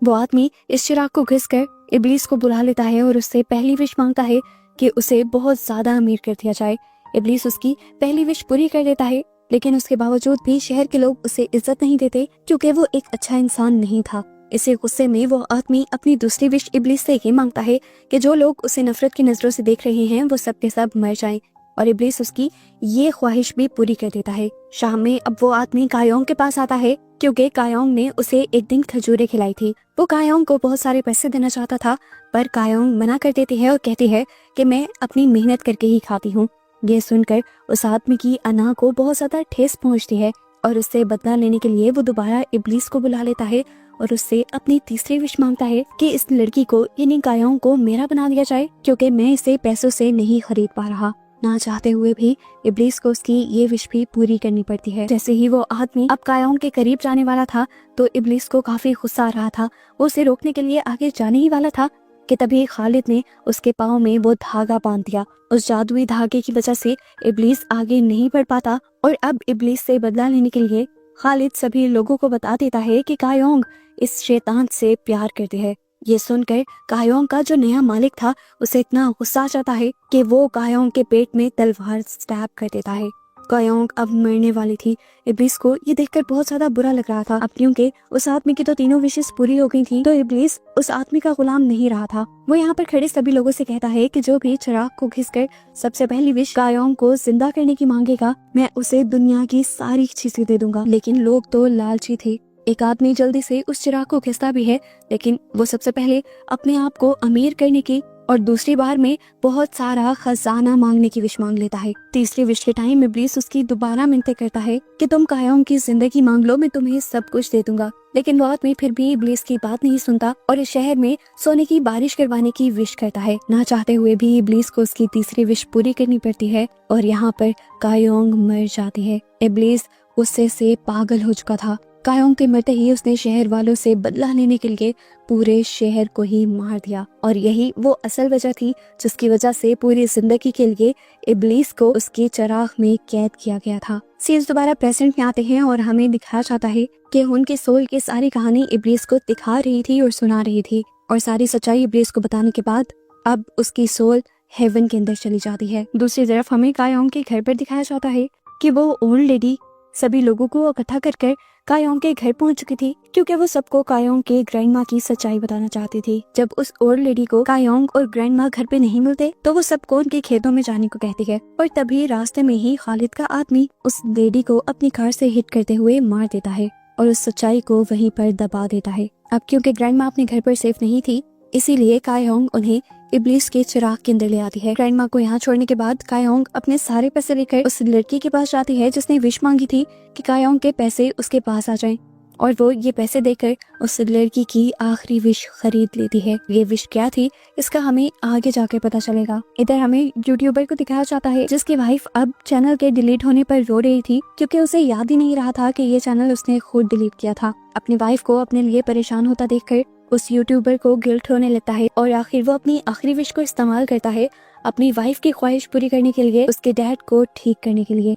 वो आदमी इस चिराग को घिस कर इब्लीस को बुला लेता है और उससे पहली विश मांगता है कि उसे बहुत ज्यादा अमीर कर दिया जाए। इब्लीस उसकी पहली विश पूरी कर देता है, लेकिन उसके बावजूद भी शहर के लोग उसे इज्जत नहीं देते क्योंकि वो एक अच्छा इंसान नहीं था। इसी गुस्से में वो आदमी अपनी दूसरी विश इब्लीस से ये मांगता है कि जो लोग उसे नफरत की नजरों से देख रहे हैं वो सब के सब मर जाएं, और इब्लीस उसकी ये ख्वाहिश भी पूरी कर देता है। शाम में अब वो आदमी कायोंग के पास आता है क्योंकि कायोंग ने उसे एक दिन खजूरें खिलाई थी। वो कायोंग को बहुत सारे पैसे देना चाहता था, पर कायोंग मना कर देती है और कहती है कि मैं अपनी मेहनत करके ही खाती हूँ। ये सुनकर उस आदमी की अना को बहुत ज्यादा ठेस पहुंचती है और उससे बदला लेने के लिए वो दोबारा इब्लीस को बुला लेता है और उससे अपनी तीसरी विश मांगता है कि इस लड़की को यानी कायोंग को मेरा बना दिया जाए क्योंकि मैं इसे पैसों से नहीं खरीद पा रहा। ना चाहते हुए भी इब्लीस को उसकी ये विश भी पूरी करनी पड़ती है। जैसे ही वो आदमी अब कायोंग के करीब जाने वाला था तो इब्लीस को काफी गुस्सा आ रहा था। वो उसे रोकने के लिए आगे जाने ही वाला था कि तभी खालिद ने उसके पाँव में वो धागा बांध दिया। उस जादुई धागे की वजह से इब्लीस आगे नहीं बढ़ पाता और अब इब्लीस से बदला लेने के लिए खालिद सभी लोगों को बता देता है कि कायोंग इस शैतान से प्यार करती है। ये सुनकर कायोंग का जो नया मालिक था उसे इतना गुस्सा आ जाता है कि वो कायोंग के पेट में तलवार स्टैब कर देता है। कायोंग अब मरने वाली थी। इब्लीस को ये देखकर बहुत ज्यादा बुरा लग रहा था। अब क्योंकि उस आदमी की तो तीनों विशेष पूरी हो गई थी तो इब्लीस उस आदमी का गुलाम नहीं रहा था। वो यहाँ पर खड़े सभी लोगों से कहता है कि जो भी चिराग को घिसकर सबसे पहली विश कायोंग को जिंदा करने की मांगेगा, मैं उसे दुनिया की सारी चीजें दे दूंगा। लेकिन लोग तो लालची थे। एक आदमी जल्दी से उस चिराग को घिसता भी है, लेकिन वो सबसे पहले अपने आप को अमीर करने की और दूसरी बार में बहुत सारा खजाना मांगने की विश मांग लेता है। तीसरी विश के टाइम इब्लीस उसकी दोबारा मिन्नतें करता है कि तुम कायोंग की जिंदगी मांग लो, मैं तुम्हें सब कुछ दे दूंगा। लेकिन वो आदमी फिर भी इब्लीस की बात नहीं सुनता और इस शहर में सोने की बारिश करवाने की विश करता है। ना चाहते हुए भी इब्लीस को उसकी तीसरी विश पूरी करनी पड़ती है और यहाँ पर कायोंग मर जाती है। इब्लीस गुस्से से पागल हो चुका था। कायोंग के मरते ही उसने शहर वालों से बदला लेने के लिए पूरे शहर को ही मार दिया और यही वो असल वजह थी जिसकी वजह से पूरी जिंदगी के लिए इब्लीस को उसके चराग में कैद किया गया था। सीन्स दोबारा प्रेजेंट में आते हैं और हमें दिखाया जाता है कि उनके सोल की सारी कहानी इब्लीस को दिखा रही थी और सुना रही थी और सारी सच्चाई इब्लीस को बताने के बाद अब उसकी सोल हेवन के अंदर चली जाती है। दूसरी तरफ हमें कायोंग के घर पर दिखाया जाता है कि वो ओल्ड लेडी सभी लोगों को इकट्ठा कर कायोंग के घर पहुंच चुकी थी क्योंकि वो सबको कायोंग के ग्रैंडमा की सच्चाई बताना चाहती थी। जब उस ओल्ड लेडी को कायोंग और ग्रैंडमा घर पे नहीं मिलते तो वो सबको उनके खेतों में जाने को कहती है और तभी रास्ते में ही खालिद का आदमी उस लेडी को अपनी कार से हिट करते हुए मार देता है और उस सच्चाई को वहीं पर दबा देता है। अब क्योंकि ग्रैंडमा अपने घर पर सेफ नहीं थी इसीलिए कायोंग उन्हें इब्लीस के चिराग के अंदर ले आती है। ग्रैंडमा को यहाँ छोड़ने के बाद कायोंग अपने सारे पैसे लेकर उस लड़की के पास जाती है जिसने विश मांगी थी कि कायोंग के पैसे उसके पास आ जाएं और वो ये पैसे देकर उस लड़की की आखिरी विश खरीद लेती है। ये विश क्या थी इसका हमें आगे जाकर पता चलेगा। इधर हमें यूट्यूबर को दिखाया जाता है जिसकी वाइफ अब चैनल के डिलीट होने पर रो रही थी क्योंकि उसे याद ही नहीं रहा था कि ये चैनल उसने खुद डिलीट किया था। अपनी वाइफ को अपने लिए परेशान होता देखकर उस यूट्यूबर को गिल्ट होने लगता है और आखिर वो अपनी आखिरी विश को इस्तेमाल करता है अपनी वाइफ की ख्वाहिश पूरी करने के लिए, उसके डैड को ठीक करने के लिए।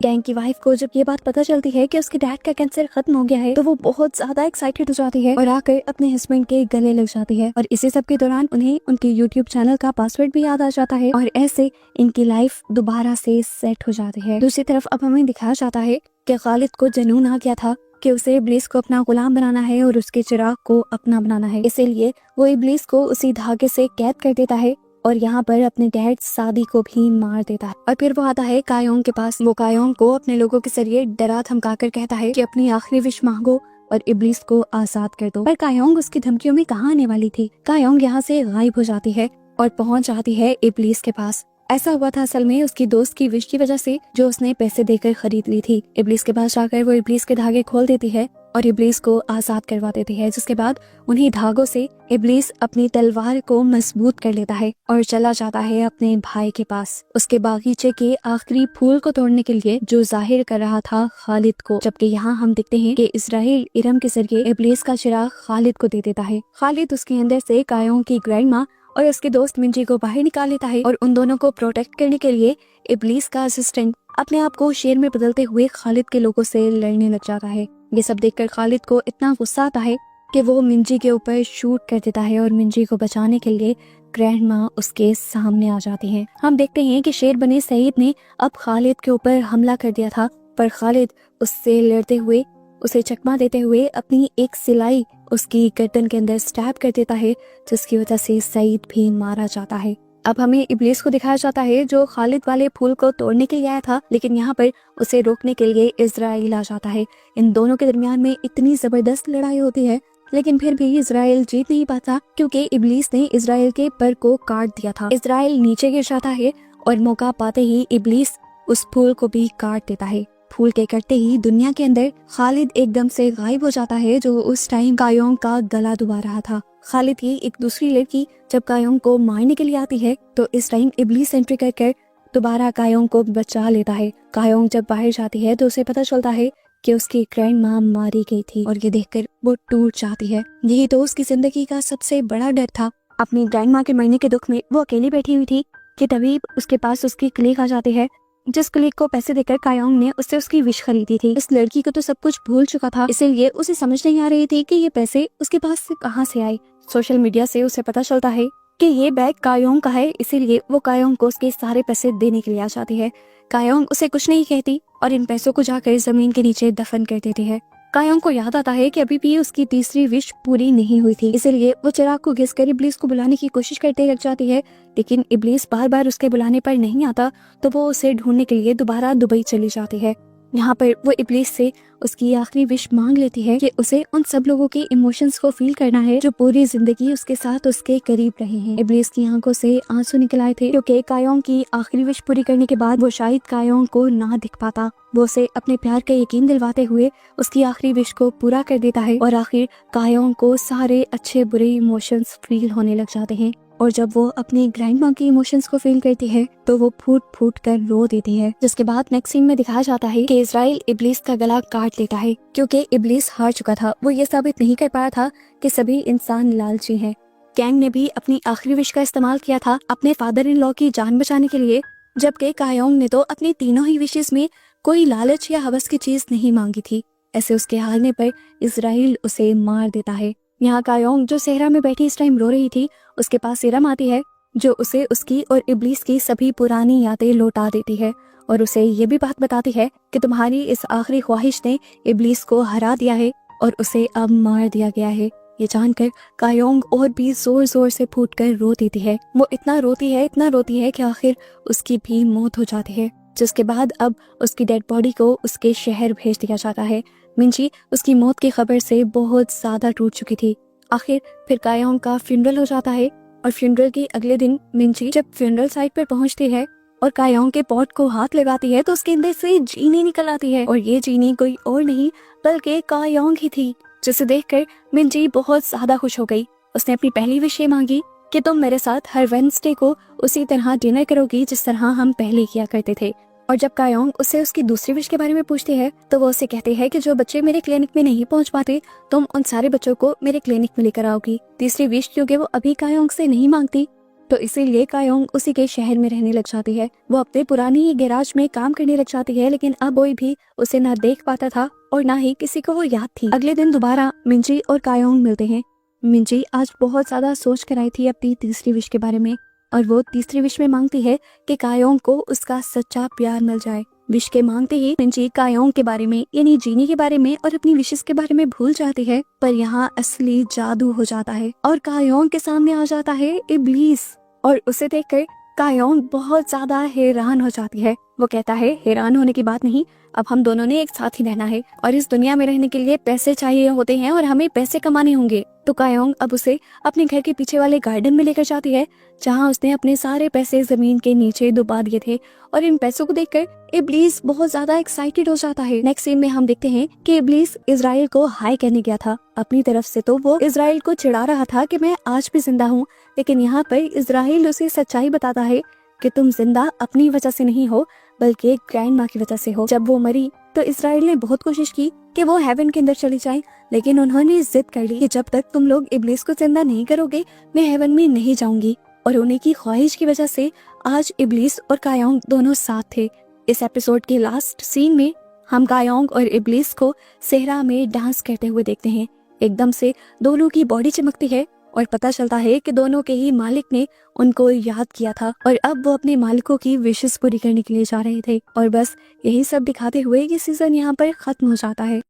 गैंग की वाइफ को जब ये बात पता चलती है कि उसके डैड का कैंसर खत्म हो गया है तो वो बहुत ज्यादा एक्साइटेड हो जाती है और आकर अपने हस्बैंड के गले लग जाती है और इसी सब के दौरान उन्हें उनके यूट्यूब चैनल का पासवर्ड भी याद आ जाता है और ऐसे इनकी लाइफ दोबारा से सेट हो जाती है। दूसरी तरफ अब हमें दिखाया जाता है कि खालिद को जुनून आ गया था कि उसे इब्लीस को अपना गुलाम बनाना है और उसके चिराग को अपना बनाना है। इसीलिए वो इब्लीस को उसी धागे से कैद कर देता है और यहाँ पर अपने डैड सादी को भी मार देता है और फिर वो आता है कायोंग के पास। वो कायोंग को अपने लोगों के जरिए डरा धमका कर कहता है कि अपनी आखिरी विश मांगो और इब्लीस को आजाद कर दो। पर कायोंग उसकी धमकियों में कहाँ आने वाली थी। कायोंग यहाँ से गायब हो जाती है और पहुंच जाती है इब्लीस के पास। ऐसा हुआ था असल में उसकी दोस्त की विश की वजह से जो उसने पैसे देकर खरीद ली थी। इब्लीस के पास जाकर वो इब्लीस के धागे खोल देती है और इब्लीस को आजाद करवा देती है जिसके बाद उन्हीं धागों से इब्लीस अपनी तलवार को मजबूत कर लेता है और चला जाता है अपने भाई के पास उसके बागीचे के आखिरी फूल को तोड़ने के लिए जो जाहिर कर रहा था खालिद को। जबकि यहाँ हम देखते हैं कि इजराइल इरम के जरिए इब्लीस का चिराग खालिद को दे देता है। खालिद उसके अंदर से कायोंग की ग्रैंडमा और उसके दोस्त मिंजी को बाहर निकाल लेता है और उन दोनों को प्रोटेक्ट करने के लिए इब्लीस का असिस्टेंट अपने आप को शेर में बदलते हुए खालिद के लोगों से लड़ने लग जाता है। ये सब देखकर खालिद को इतना गुस्सा आता है कि वो मिंजी के ऊपर शूट कर देता है और मिंजी को बचाने के लिए ग्रैंडमा उसके सामने आ जाती है। हम देखते हैं कि शेर बने सईद ने अब खालिद के ऊपर हमला कर दिया था पर खालिद उससे लड़ते हुए उसे चकमा देते हुए अपनी एक सिलाई उसकी गर्दन के अंदर स्टैब कर देता है जिसकी वजह से सईद भी मारा जाता है। अब हमें इब्लीस को दिखाया जाता है जो खालिद वाले फूल को तोड़ने के लिए आया था लेकिन यहाँ पर उसे रोकने के लिए इजराइल आ जाता है। इन दोनों के दरमियान में इतनी जबरदस्त लड़ाई होती है लेकिन फिर भी इजराइल जीत नहीं पाता क्योंकि इब्लीस ने इजराइल के पर को काट दिया था। इजराइल नीचे गिर जाता है और मौका पाते ही इब्लीस उस फूल को भी काट देता है। फूल के कटते ही दुनिया के अंदर खालिद एकदम से गायब हो जाता है जो उस टाइम कायोंग का गला दुबा रहा था। खालिद की एक दूसरी लड़की जब कायोंग को मारने के लिए आती है तो इस टाइम इब्लीस एंट्री कर दोबारा कायोंग को बचा लेता है। कायोंग जब बाहर जाती है तो उसे पता चलता है कि उसकी ग्रैंडमा मारी गई थी और ये देखकर वो टूट जाती है। यही तो उसकी जिंदगी का सबसे बड़ा डर था। अपनी ग्रैंडमा के मरने के दुख में वो अकेली बैठी हुई थी कि तभी उसके पास उसकी कलीग आ जाती है जिस कलीग को पैसे देकर कायोंग ने उससे उसकी विश खरीदी थी। इस लड़की को तो सब कुछ भूल चुका था इसीलिए उसे समझ नहीं आ रही थी कि ये पैसे उसके पास से कहां से आए। सोशल मीडिया से उसे पता चलता है कि ये बैग कायोंग का है इसीलिए वो कायोंग को उसके सारे पैसे देने के लिए आ जाती है। कायोंग उसे कुछ नहीं कहती और इन पैसों को जाकर जमीन के नीचे दफन कर देती है। कायोंग को याद आता है कि अभी भी उसकी तीसरी विश पूरी नहीं हुई थी इसीलिए वो चिराग को घिस कर इब्लीस को बुलाने की कोशिश करते लग जाती है लेकिन इब्लीस बार बार उसके बुलाने पर नहीं आता तो वो उसे ढूंढने के लिए दोबारा दुबई चली जाती है। यहाँ पर वो इब्लीस से उसकी आखिरी विश मांग लेती है कि उसे उन सब लोगों के इमोशंस को फील करना है जो पूरी जिंदगी उसके साथ उसके करीब रहे हैं। इब्लीस की आंखों से आंसू निकल आए थे क्योंकि कायोंग की आखिरी विश पूरी करने के बाद वो शायद कायोंग को ना दिख पाता। वो उसे अपने प्यार का यकीन दिलवाते हुए उसकी आखिरी विश को पूरा कर देता है और आखिर कायोंग को सारे अच्छे बुरे इमोशंस फील होने लग जाते हैं। और जब वो अपनी ग्रैंड माँ के इमोशंस को फील करती है तो वो फूट फूट कर रो देती है। जिसके बाद नेक्स्ट सीन में दिखाया जाता है कि इजराइल इब्लीस का गला काट लेता है क्योंकि इब्लीस हार चुका था। वो ये साबित नहीं कर पाया था कि सभी इंसान लालची हैं। कैंग ने भी अपनी आखिरी विश का इस्तेमाल किया था अपने फादर इन लॉ की जान बचाने के लिए, जबकि कायोंग ने तो अपनी तीनों ही विशेस में कोई लालच या हवस की चीज नहीं मांगी थी। ऐसे उसके हारने पर इजराइल उसे मार देता है। यहाँ कायोंग जो सेहरा में बैठी इस टाइम रो रही थी, उसके पास सीरम आती है जो उसे उसकी और इब्लीस की सभी पुरानी यादें लौटा देती है और उसे ये भी बात बताती है कि तुम्हारी इस आखिरी ख्वाहिश ने इब्लीस को हरा दिया है और उसे अब मार दिया गया है। ये जानकर कायोंग और भी जोर जोर से फूटकर रो देती है। वो इतना रोती है कि आखिर उसकी भी मौत हो जाती है। जिसके बाद अब उसकी डेड बॉडी को उसके शहर भेज दिया जाता है। मिंची उसकी मौत की खबर से बहुत ज्यादा टूट चुकी थी। आखिर फिर कायोंग का फ्यूनरल हो जाता है और फ्यूनरल के अगले दिन मिंची जब फ्यूनरल साइट पर पहुंचती है और कायोंग के पॉट को हाथ लगाती है तो उसके अंदर से जीनी निकल आती है और ये जीनी कोई और नहीं बल्कि कायोंग ही थी, जिसे देखकर मिंची बहुत ज्यादा खुश हो गई। उसने अपनी पहली विश ये मांगी कि तुम मेरे साथ हर वेडनेसडे को उसी तरह डिनर करोगी जिस तरह हम पहले किया करते थे। और जब कायोंग उससे उसकी दूसरी विश के बारे में पूछती है तो वो उसे कहती है कि जो बच्चे मेरे क्लिनिक में नहीं पहुंच पाते तुम उन सारे बच्चों को मेरे क्लिनिक में लेकर आओगी। तीसरी विश क्योंकि वो अभी कायोंग से नहीं मांगती तो इसीलिए कायोंग उसी के शहर में रहने लग जाती है। वो अपने पुरानी गैराज में काम करने लग जाती है, लेकिन अब कोई भी उसे ना देख पाता था और ना ही किसी को वो याद थी। अगले दिन दोबारा मिंची और कायोंग मिलते हैं। मिंची आज बहुत ज्यादा सोच कर आई थी अपनी तीसरी विश के बारे में और वो तीसरी विश में मांगती है कि कायोंग को उसका सच्चा प्यार मिल जाए। विश के मांगते ही मिंची कायोंग के बारे में यानी जीनी के बारे में और अपनी विशेस के बारे में भूल जाती है, पर यहाँ असली जादू हो जाता है और कायोंग के सामने आ जाता है इब्लीस और उसे देखकर कायोंग बहुत ज्यादा हैरान हो जाती है। वो कहता है हैरान होने की बात नहीं, अब हम दोनों ने एक साथ ही रहना है और इस दुनिया में रहने के लिए पैसे चाहिए होते हैं और हमें पैसे कमाने होंगे। तो कायोंग अब उसे अपने घर के पीछे वाले गार्डन में लेकर जाती है जहाँ उसने अपने सारे पैसे जमीन के नीचे डुबा दिए थे और इन पैसों को देखकर इब्लीस बहुत ज्यादा एक्साइटेड हो जाता है। नेक्स्ट सीन में हम देखते हैं कि इब्लीस इजराइल को हाई कहने गया था अपनी तरफ से, तो वो इजराइल को चिढ़ा रहा था कि मैं आज भी जिंदा हूँ, लेकिन यहाँ पर इजराइल उसे सच्चाई बताता है कि तुम जिंदा अपनी वजह से नहीं हो बल्कि ग्रैंड माँ की वजह से हो। जब वो मरी तो इजराइल ने बहुत कोशिश की कि वो हेवन के अंदर चली जाए, लेकिन उन्होंने जिद कर ली कि जब तक तुम लोग इब्लीस को जिंदा नहीं करोगे मैं हेवन में नहीं जाऊंगी। और उन्हीं की ख्वाहिश की वजह से आज इब्लीस और कायोंग दोनों साथ थे। इस एपिसोड के लास्ट सीन में हम कायोंग और इब्लीस को सेहरा में डांस करते हुए देखते हैं। एकदम से दोनों की बॉडी चमकती है और पता चलता है कि दोनों के ही मालिक ने उनको याद किया था और अब वो अपने मालिकों की विशेस पूरी करने के लिए जा रहे थे। और बस यही सब दिखाते हुए ये सीजन यहाँ पर खत्म हो जाता है।